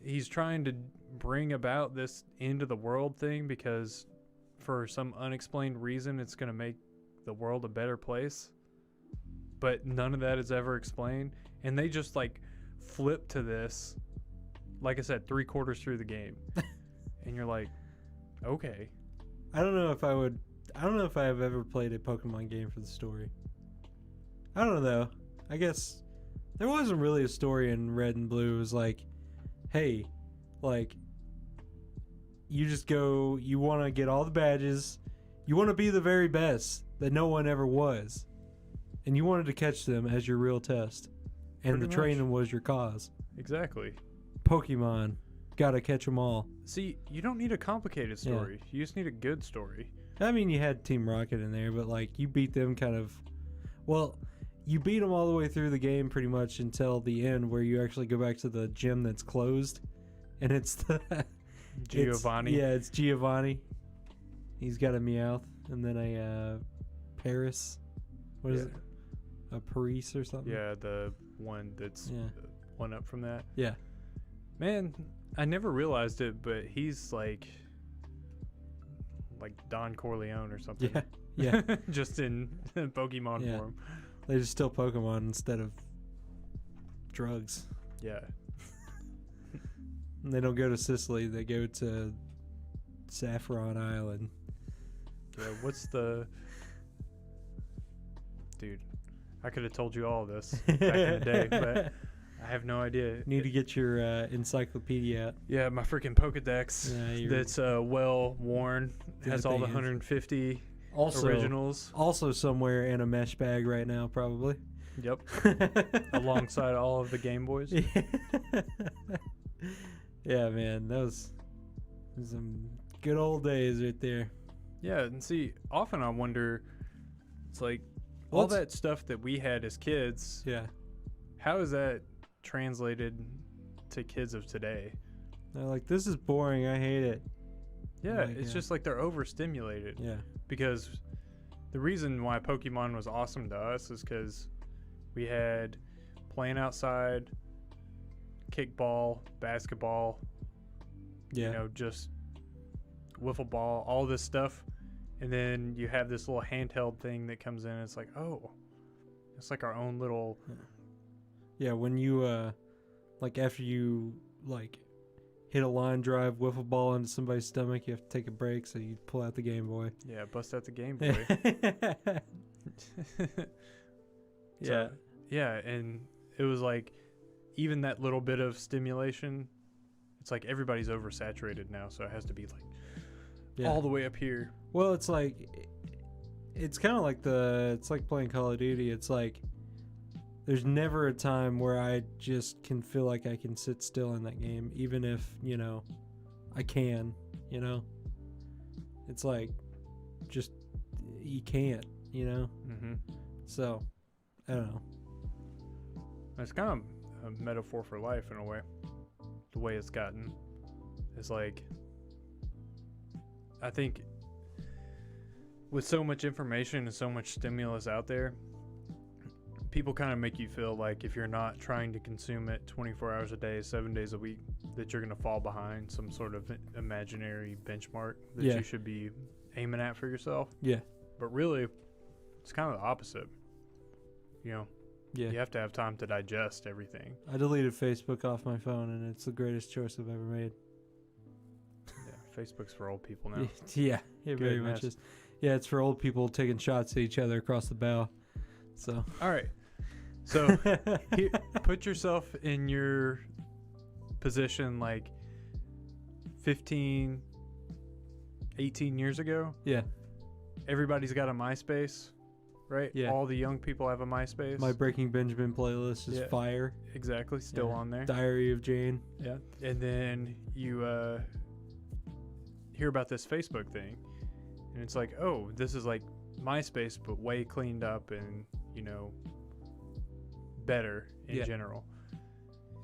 he's trying to bring about this end of the world thing because for some unexplained reason it's going to make the world a better place. But none of that is ever explained. And they just like flip to this, like I said, 3/4 through the game. And you're like, okay. I don't know if I have ever played a Pokemon game for the story. I don't know though. I guess there wasn't really a story in Red and Blue. It was like, hey, like, you just go, you want to get all the badges, you want to be the very best that no one ever was, and you wanted to catch them as your real test, and Pretty the training was your cause. Exactly. Pokemon, gotta catch them all. See, you don't need a complicated story. You just need a good story. I mean, you had Team Rocket in there, but like you beat them kind of, well, you beat them all the way through the game pretty much until the end where you actually go back to the gym that's closed, and it's the Giovanni. It's Giovanni. He's got a Meowth and then a Paris. What is it? A Paris or something? Yeah, the one that's one up from that. Yeah. Man, I never realized it, but he's like Don Corleone or something. Yeah. Yeah. Just in Pokemon form. They just steal Pokemon instead of drugs. Yeah. And they don't go to Sicily. They go to Saffron Island. Yeah, what's the... Dude, I could have told you all of this back in the day, but I have no idea. Need to get your encyclopedia out. Yeah, my freaking Pokedex that's well worn. Has all the thing is- 150 Also, originals. Also somewhere in a mesh bag right now, probably. Yep. Alongside all of the Game Boys. Yeah, man, that was some good old days right there. Yeah, and see, often I wonder, it's like, all that stuff that we had as kids, Yeah. how is that translated to kids of today? They're like, this is boring, I hate it. Yeah, Like, it's yeah. just like they're overstimulated. Yeah. Because the reason why Pokemon was awesome to us is because we had playing outside, kickball, basketball, Yeah. you know, just wiffle ball, all this stuff. And then you have this little handheld thing that comes in. And it's like, oh, it's like our own little. Yeah, when you, like, after you, like, hit a line drive wiffle ball into somebody's stomach, you have to take a break, so you pull out the Game Boy. Yeah, bust out the Game Boy. Yeah. Yeah, and it was like, even that little bit of stimulation, it's like everybody's oversaturated now, so it has to be like all the way up here. Well, it's like, it's kind of like it's like playing Call of Duty. It's like, there's never a time where I just can feel like I can sit still in that game, even if, you know, I can, you know? It's like, just, you can't, you know? Mm-hmm. So, I don't know. It's kind of a metaphor for life in a way. The way it's gotten. It's like, I think with so much information and so much stimulus out there, people kind of make you feel like if you're not trying to consume it 24 hours a day, 7 days a week, that you're going to fall behind some sort of imaginary benchmark that Yeah. you should be aiming at for yourself. Yeah. But really, it's kind of the opposite. You know, Yeah. you have to have time to digest everything. I deleted Facebook off my phone, and it's the greatest choice I've ever made. Yeah, Facebook's for old people now. Yeah, it very much Goodness. is. Yeah, it's for old people taking shots at each other across the bow. So, All right. So here, put yourself in your position like 15, 18 years ago. yeah, Everybody's got a MySpace, right? Yeah. All the young people have a MySpace. my Breaking Benjamin playlist is Yeah. fire. Exactly. Still Yeah. on there. Diary of Jane. Yeah. And then you hear about this Facebook thing. And it's like, oh, this is like MySpace, but way cleaned up and, you know, better in Yeah. general.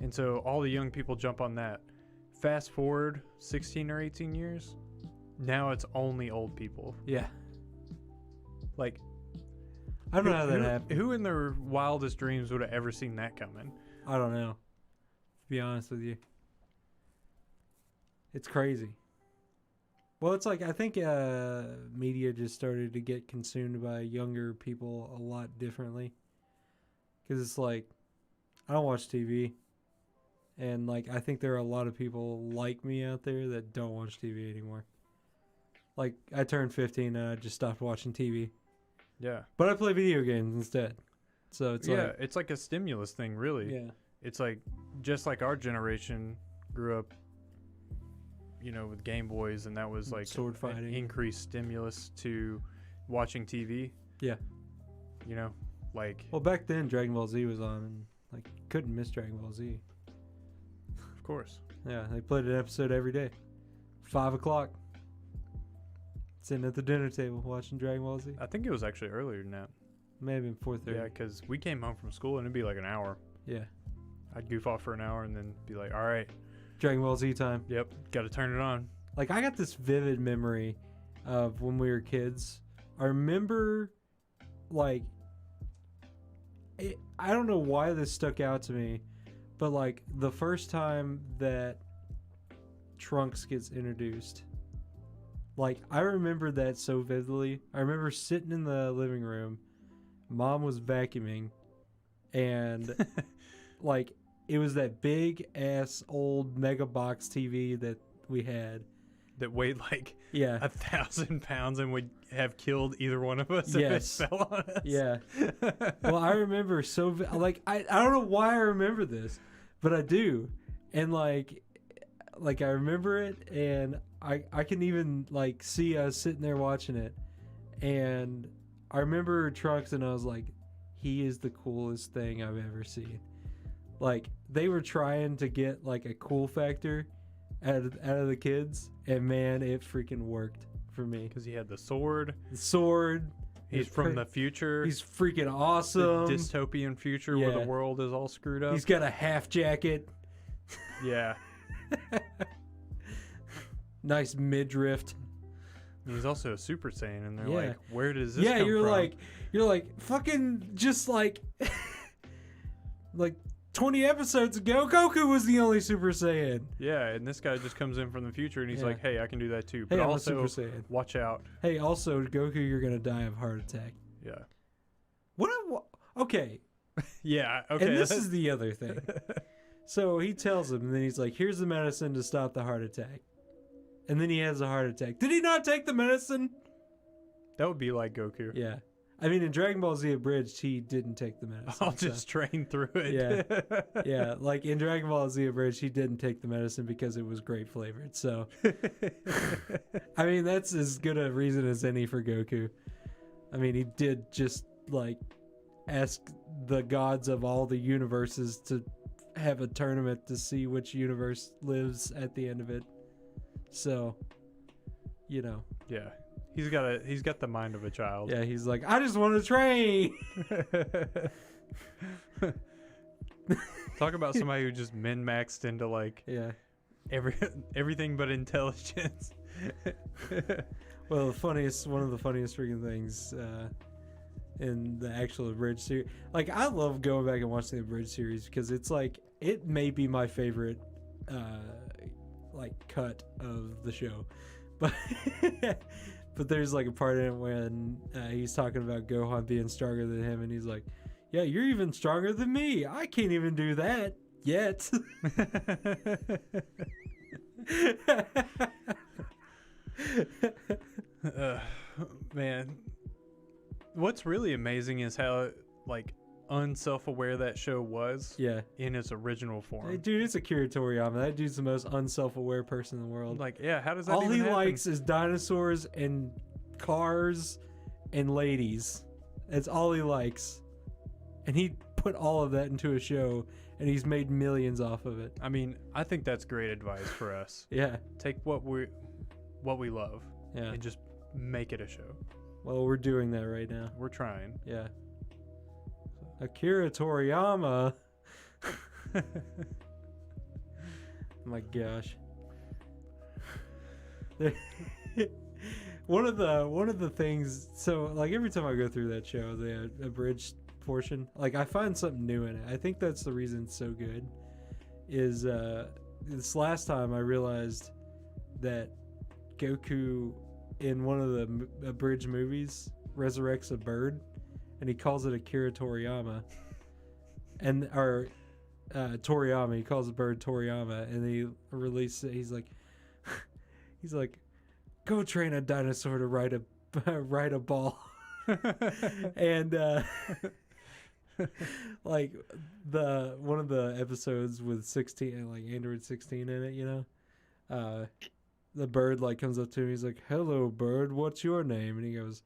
And so all the young people jump on that. Fast forward 16 or 18 years, now it's only old people. Yeah, Like, I don't know how that happened. Who in their wildest dreams would have ever seen that coming? I don't know. To be honest with you, it's crazy. Well, it's like I think media just started to get consumed by younger people a lot differently. Because it's like, I don't watch TV. And like, I think there are a lot of people like me out there that don't watch TV anymore. Like, I turned 15 and I just stopped watching TV. Yeah. But I play video games instead. So it's yeah, like, it's like a stimulus thing, really. yeah. It's like, just like our generation grew up, you know, with Game Boys, and that was like Sword an fighting. increased stimulus to watching TV. Yeah. You know, like, Well, back then Dragon Ball Z was on, and like couldn't miss Dragon Ball Z. of course. Yeah, they played an episode every day. 5 o'clock. Sitting at the dinner table watching Dragon Ball Z. I think it was actually earlier than that. May have been 4:30. Yeah, because we came home from school and it'd be like an hour. Yeah. I'd goof off for an hour and then be like, all right, Dragon Ball Z time. yep, got to turn it on. Like, I got this vivid memory of when we were kids. I remember, like, I don't know why this stuck out to me, but like the first time that Trunks gets introduced, like, I remember that so vividly. I remember sitting in the living room, Mom was vacuuming, and like, it was that big ass old mega box TV that we had. That weighed like Yeah. 1,000 pounds and would have killed either one of us Yes. if it fell on us. Yeah. Well, I remember like, I don't know why I remember this, but I do. And like I remember it, and I can even like see us sitting there watching it, and I remember Trunks, and I was like, he is the coolest thing I've ever seen. Like, they were trying to get like a cool factor out of the kids, and man, it freaking worked for me. Because he had the sword. The sword. He's from the future. He's freaking the awesome. dystopian future where Yeah. the world is all screwed up. He's got a half jacket. Yeah. Nice midriff. And he's also a Super Saiyan, and they're Yeah. like, where does this Yeah, come from? you're like fucking just like like 20 episodes ago, Goku was the only Super Saiyan. Yeah, and this guy just comes in from the future, and he's Yeah. like, hey, I can do that too. Hey, But I'm also, a Super Saiyan. watch out. Hey, also, Goku, you're gonna die of heart attack. Yeah. Okay, Yeah, okay. and this is the other thing. So he tells him, and then he's like, here's the medicine to stop the heart attack. And then he has a heart attack. Did he not take the medicine? That would be like Goku. Yeah. I mean, in Dragon Ball Z Abridged, he didn't take the medicine. I'll so- just train through it. Yeah. Yeah, like in Dragon Ball Z Abridged, he didn't take the medicine because it was grape flavored. So, I mean, that's as good a reason as any for Goku. I mean, he did just like ask the gods of all the universes to have a tournament to see which universe lives at the end of it. So, you know, Yeah. He's got the mind of a child. yeah, he's like, I just want to train. Talk about somebody who just min-maxed into like Yeah. everything but intelligence. Well, one of the funniest freaking things in the actual abridged series. Like, I love going back and watching the abridged series because it's like, it may be my favorite like cut of the show, but but there's like a part in it when he's talking about Gohan being stronger than him, and he's like, yeah, you're even stronger than me. I can't even do that yet. Man, what's really amazing is how like unself-aware that show was. Yeah, in its original form. hey, dude, it's Akira Toriyama. That dude's the most unself-aware person in the world. Like, yeah, how does that all even he happen? likes is dinosaurs and cars and ladies. That's all he likes, and he put all of that into a show, and he's made millions off of it. I mean, I think that's great advice for us. Yeah, Take what we love yeah. and just make it a show. Well, we're doing that right now. We're trying. Yeah. Akira Toriyama. My gosh. One of the things, so like every time I go through that show, the abridged portion, like I find something new in it. I think that's the reason it's so good. Is this last time I realized that Goku in one of the abridged movies resurrects a bird, and he calls it Akira Toriyama, and Toriyama. He calls the bird Toriyama, and he releases it. He's like, go train a dinosaur to ride a ball, and like one of the episodes with 16, like Android 16 in it, you know, the bird like comes up to him. He's like, "Hello, bird. What's your name?" And he goes,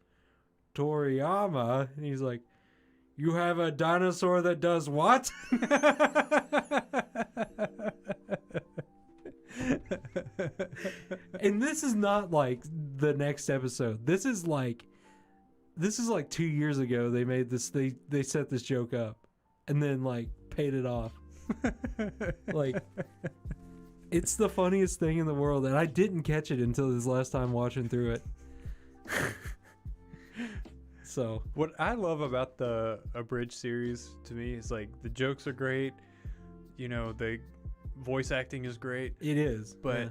"Toriyama." And he's like, "You have a dinosaur that does what?" And this is not like the next episode. This is like 2 years ago. They made this. They set this joke up, and then like paid it off. Like, it's the funniest thing in the world, and I didn't catch it until this last time watching through it. So what I love about the abridged series to me is like the jokes are great, you know, the voice acting is great. It is, but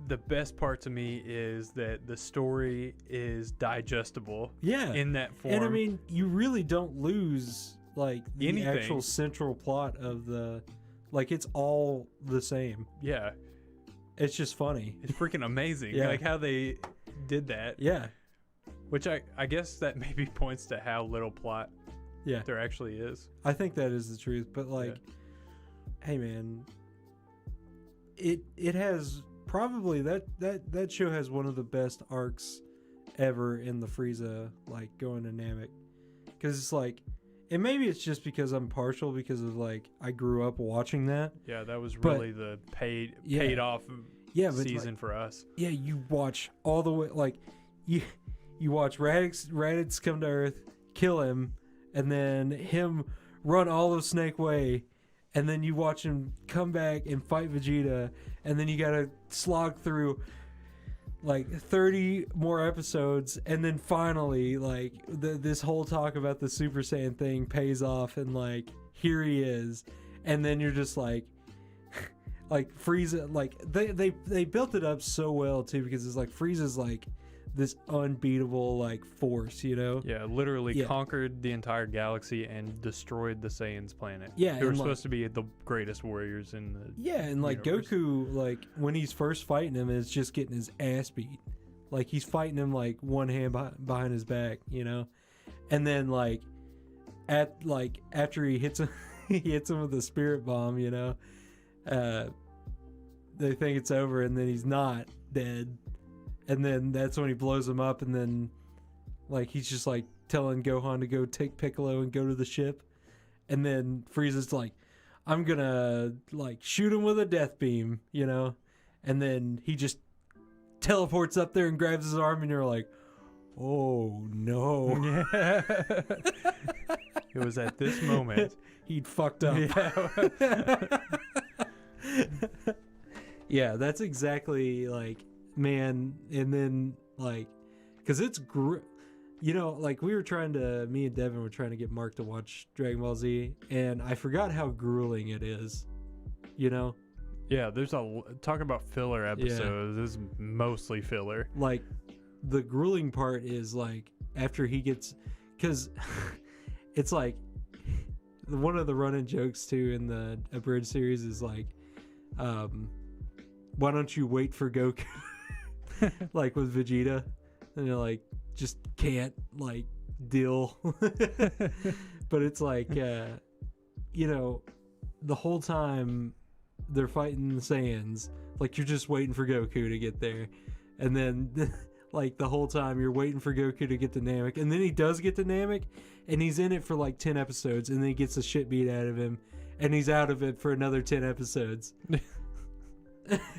the best part to me is that the story is digestible. Yeah, in that form. And I mean, you really don't lose like the anything. Actual central plot of the, like, it's all the same. Yeah, it's just funny. It's freaking amazing. Yeah. Like how they did that. Yeah. Which I guess that maybe points to how little plot there actually is. I think that is the truth. But like, hey man, it has probably that show has one of the best arcs ever in the Frieza, like going to Namek, because it's like, and maybe it's just because I'm partial because of like I grew up watching that. Yeah, that was really the paid off season like, for us. Yeah, you watch all the way, like you watch Raditz come to Earth, kill him, and then him run all of Snake Way, and then you watch him come back and fight Vegeta, and then you gotta slog through like 30 more episodes, and then finally like this whole talk about the Super Saiyan thing pays off, and like here he is, and then you're just like like Frieza, like they built it up so well too, because it's like Frieza's like this unbeatable like force, you know? Yeah, literally conquered the entire galaxy and destroyed the Saiyans' planet. Yeah, they were supposed to be the greatest warriors in the and like universe. Goku, like when he's first fighting him, is just getting his ass beat. Like he's fighting him like one hand behind his back, you know? And then like after he hits him, he hits him with the spirit bomb, you know? They think it's over, and then he's not dead. And then that's when he blows him up, and then like he's just like telling Gohan to go take Piccolo and go to the ship. And then Frieza's like, I'm gonna like shoot him with a death beam, you know? And then he just teleports up there and grabs his arm, and you're like, oh no. Yeah. It was at this moment he'd fucked up. Yeah. Yeah, that's exactly like, man. And then like, because it's like me and Devin were trying to get Mark to watch Dragon Ball Z, and I forgot how grueling it is. Yeah, there's talk about filler episodes. This is mostly filler. Like, the grueling part is like after he gets, because it's like one of the running jokes too in the abridged series is like, why don't you wait for Goku? Like with Vegeta, and they're like, just can't like deal. But it's like, the whole time they're fighting the Saiyans, like you're just waiting for Goku to get there, and then like the whole time you're waiting for Goku to get to Namek, and then he does get to Namek, and he's in it for like 10 episodes, and then he gets the shit beat out of him, and he's out of it for another 10 episodes.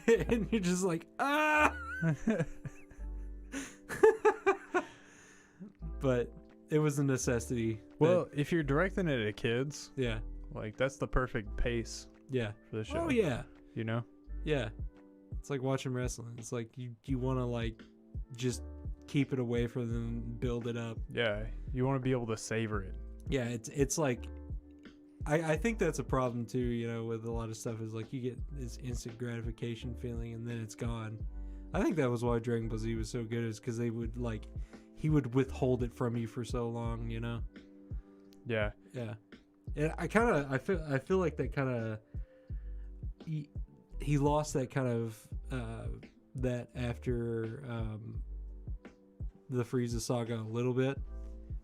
And you're just like, ah. But it was a necessity. Well, if you're directing it at kids, yeah, like that's the perfect pace. Yeah. For the show. Oh yeah. Yeah. It's like watching wrestling. It's like you want to like just keep it away from them, build it up. Yeah. You want to be able to savor it. Yeah. It's like, I think that's a problem too. With a lot of stuff is like you get this instant gratification feeling and then it's gone. I think that was why Dragon Ball Z was so good, is because he would withhold it from you for so long. Yeah. Yeah. And I feel like that kind of he lost that kind of that after the Frieza saga a little bit,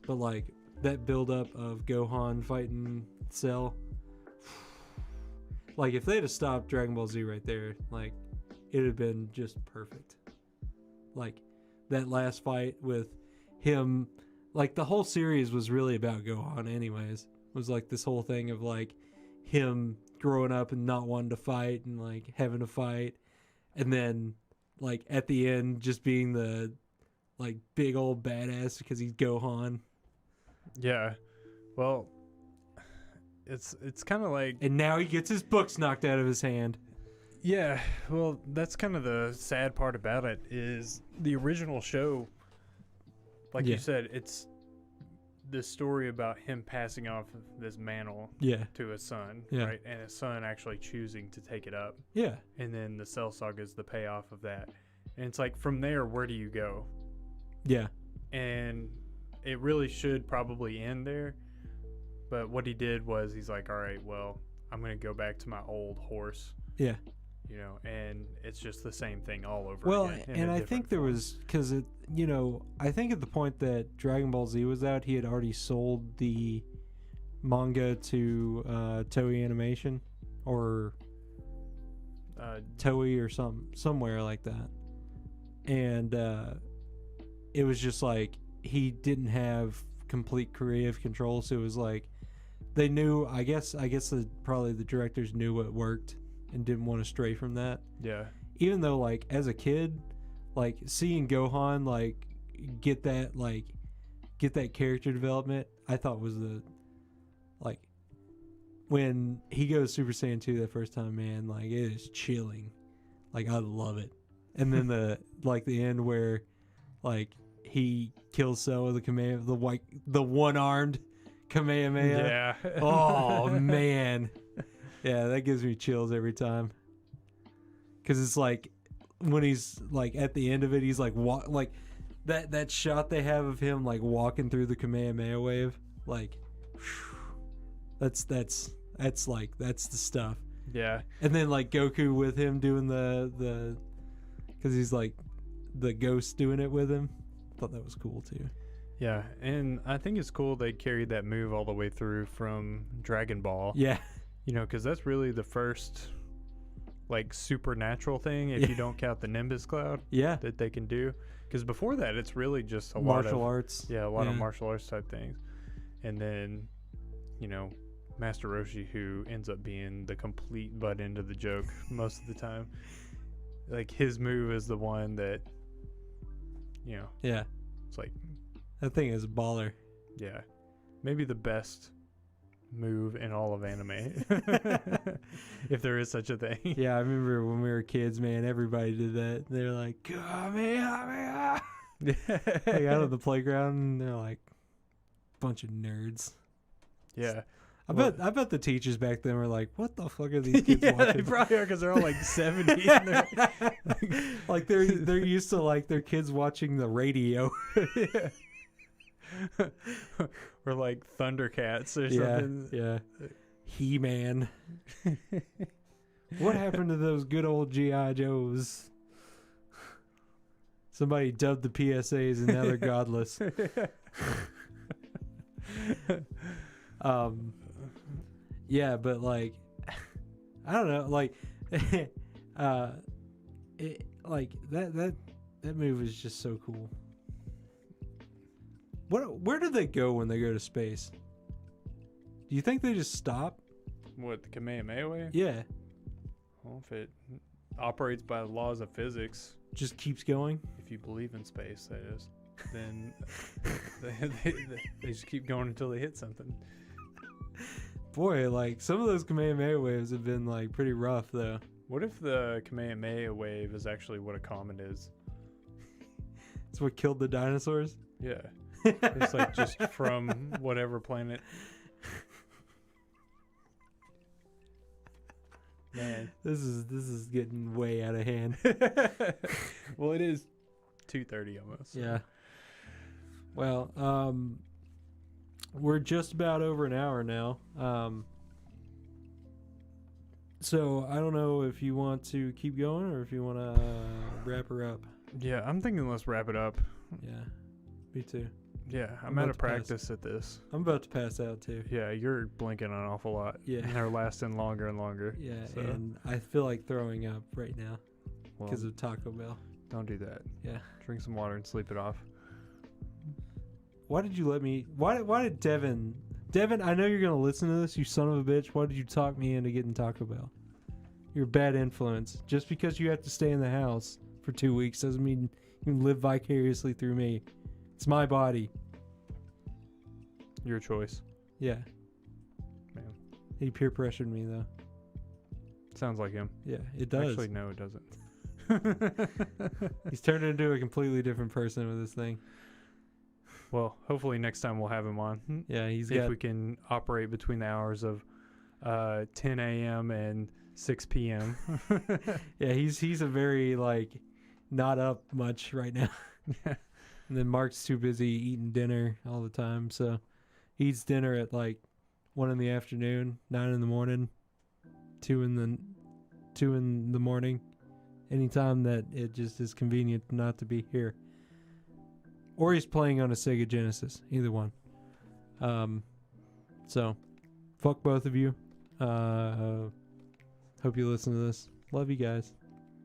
but like that build up of Gohan fighting Cell, like if they'd have stopped Dragon Ball Z right there, like it'd have been just perfect. Like that last fight with him, like the whole series was really about Gohan anyways. It was like this whole thing of like him growing up and not wanting to fight and like having to fight, and then like at the end just being the like big old badass because he's Gohan. Yeah. Well, it's kind of like, and now he gets his books knocked out of his hand. Yeah, well, that's kind of the sad part about it, is the original show, like you said, it's this story about him passing off this mantle to his son, right? And his son actually choosing to take it up. Yeah. And then the Cell Saga is the payoff of that. And it's like, from there, where do you go? Yeah. And it really should probably end there. But what he did was he's like, all right, well, I'm going to go back to my old horse. Yeah. And it's just the same thing all over well, again. And I think there was, because it, I think at the point that Dragon Ball Z was out, he had already sold the manga to Toei Animation or Toei or somewhere like that. And it was just like he didn't have complete creative control, so it was like they knew, I guess probably the directors knew what worked and didn't want to stray from that. Yeah. Even though, like, as a kid, like, seeing Gohan, like, get that character development, I thought was like, when he goes Super Saiyan 2 that first time, man, like, it is chilling. Like, I love it. And then the end where, like, he kills Cell with the one-armed Kamehameha. Yeah. Oh, man. Yeah, that gives me chills every time. Because it's like, when he's, like, at the end of it, he's, like, that shot they have of him, like, walking through the Kamehameha wave. Like, that's the stuff. Yeah. And then, like, Goku with him doing the because he's, like, the ghost doing it with him. I thought that was cool, too. Yeah, and I think it's cool they carried that move all the way through from Dragon Ball. Yeah. Because that's really the first, like, supernatural thing, if you don't count the Nimbus Cloud, that they can do. Because before that, it's really just a lot of martial arts. Yeah, a lot of martial arts type things. And then, Master Roshi, who ends up being the complete butt end of the joke most of the time. Like, his move is the one that, Yeah. It's like, that thing is a baller. Yeah. Maybe the best move in all of anime. If there is such a thing. Yeah, I remember when we were kids, man, everybody did that. They're like, Kamehameha! like out of the playground, and they're like bunch of nerds. Yeah. I bet the teachers back then were like, "What the fuck are these kids watching?" They probably are, because they're all like 70. Like they're used to like their kids watching the radio. Or like Thundercats or Yeah, something. yeah. He-Man. What happened to those good old G.I. Joes? Somebody dubbed the PSAs and now they're godless. Yeah, but like, I don't know, like, like that move is just so cool. Where do they go when they go to space? Do you think they just stop? What, the Kamehameha wave? Yeah, Well, if it operates by the laws of physics, just keeps going. if you believe in space, that is, then they just keep going until they hit something. Boy, like some of those Kamehameha waves have been like pretty rough though. What if the Kamehameha wave is actually what a comet is? It's what killed the dinosaurs. Yeah. It's like just from whatever planet. Man. This is getting way out of hand. Well, it is 2:30 almost. So. Yeah. Well, we're just about over an hour now. So I don't know if you want to keep going or if you want to wrap her up. Yeah, I'm thinking let's wrap it up. Yeah, me too. Yeah, I'm about out of to pass. practice at this. I'm about to pass out too. Yeah, you're blinking an awful lot. Yeah. And they're lasting longer and longer. Yeah, So, and I feel like throwing up right now well, because of Taco Bell. don't do that. Yeah. Drink some water and sleep it off. Why did you let me? Why did Devin? Devin, I know you're gonna listen to this, you son of a bitch. Why did you talk me into getting Taco Bell? You're a bad influence. Just because you have to stay in the house for 2 weeks doesn't mean you can live vicariously through me. It's my body. Your choice. Yeah. Man. He peer pressured me though. Sounds like him. Yeah, it does. Actually, no, it doesn't. He's turned into a completely different person with this thing. Well, hopefully next time we'll have him on. Yeah, he's If got. we can operate between the hours of 10 a.m. and 6 p.m. Yeah, he's a very like not up much right now. And then Mark's too busy eating dinner all the time, so he eats dinner at like 1 in the afternoon, 9 in the morning, 2 in the morning. Anytime that it just is convenient not to be here. Or he's playing on a Sega Genesis. Either one. So, fuck both of you. Hope you listen to this. Love you guys.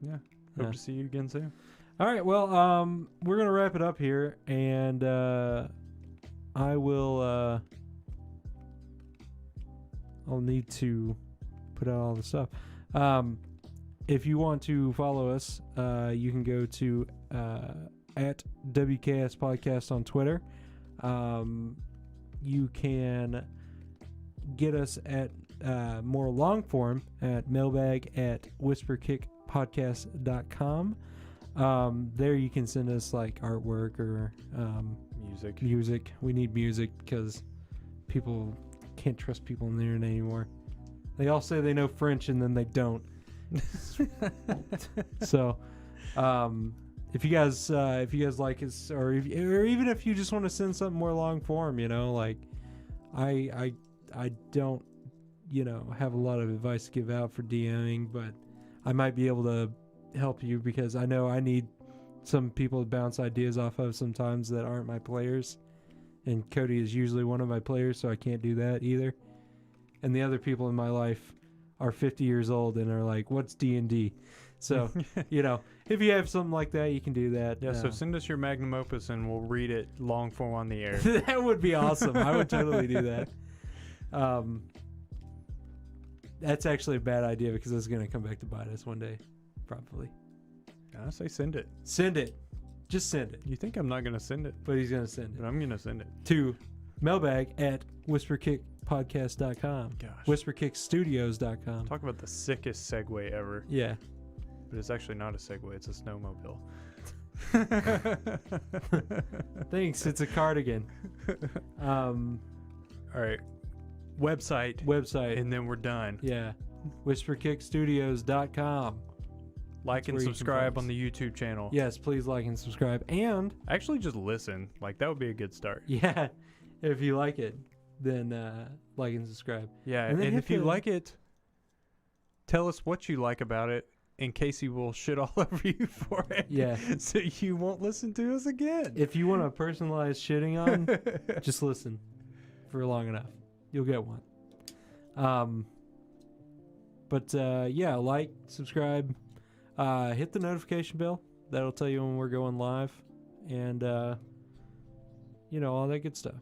Yeah. Hope to see you again soon. All right. Well, we're gonna wrap it up here, and I will. I'll need to put out all the stuff. If you want to follow us, you can go to at WKS Podcast on Twitter. You can get us at more long form at mailbag@whisperkickpodcast.com. There you can send us like artwork or music. We need music because people can't trust people on the internet anymore. They all say they know French and then they don't. So, if you guys like us, or even if you just want to send something more long form, like I don't, have a lot of advice to give out for DMing, but I might be able to help you because I know I need some people to bounce ideas off of sometimes that aren't my players, and Cody is usually one of my players, so I can't do that either. And the other people in my life are 50 years old and are like, what's D&D? So, if you have something like that, you can do that. Yeah, so send us your magnum opus and we'll read it long form on the air. That would be awesome. I would totally do that. That's actually a bad idea because it's going to come back to bite us one day, probably. I say send it. Send it. Just send it. You think I'm not going to send it? But he's going to send it. But I'm going to send it. To mailbag@whisperkickpodcast.com. Gosh. Whisperkickstudios.com. Talk about the sickest segue ever. Yeah. But it's actually not a segue. It's a snowmobile. Thanks. It's a cardigan. All right. Website. And then we're done. Yeah. WhisperKickStudios.com. Like and subscribe on the YouTube channel. Yes, please like and subscribe. And actually just listen. Like, that would be a good start. Yeah. If you like it, then like and subscribe. Yeah. And if you like it, tell us what you like about it, and Casey will shit all over you for it. Yeah. So you won't listen to us again. If you want a personalized shitting on, just listen for long enough. You'll get one. But yeah, like, subscribe, hit the notification bell. That'll tell you when we're going live, and you know, all that good stuff.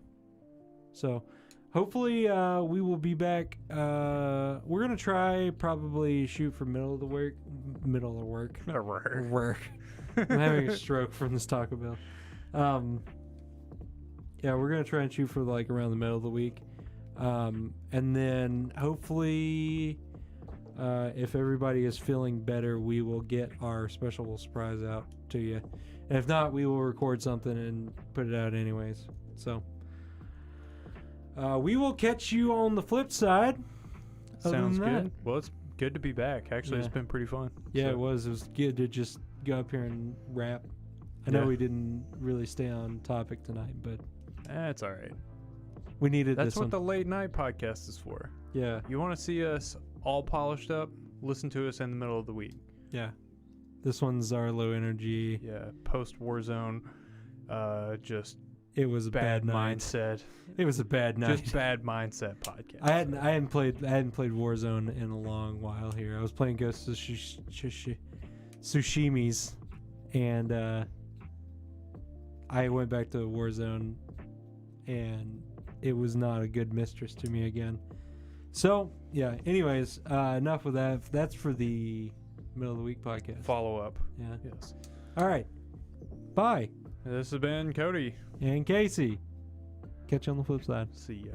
So hopefully we will be back. We're gonna try probably shoot for middle of the work. I'm having a stroke from this Taco Bell. Yeah, we're gonna try and shoot for like around the middle of the week, and then hopefully, if everybody is feeling better, we will get our special surprise out to you. And if not, we will record something and put it out anyways. So we will catch you on the flip side. Sounds good. Well, it's good to be back. Actually, It's been pretty fun. Yeah, so. It was good to just go up here and rap. I know we didn't really stay on topic tonight, but it's all right. We needed That's this what one. the late night podcast is for. Yeah. You want to see us all polished up? Listen to us in the middle of the week. Yeah. This one's our low energy. Yeah. Post Warzone. Just. It was a bad mindset. It was a bad night. Just bad mindset podcast. I hadn't played Warzone in a long while here. I was playing Ghost of Tsushimis, and I went back to Warzone, and it was not a good mistress to me again. So yeah. Anyways, enough with that. That's for the middle of the week podcast. Follow up. Yeah. Yes. All right. Bye. This has been Cody and Casey. Catch you on the flip side. See ya.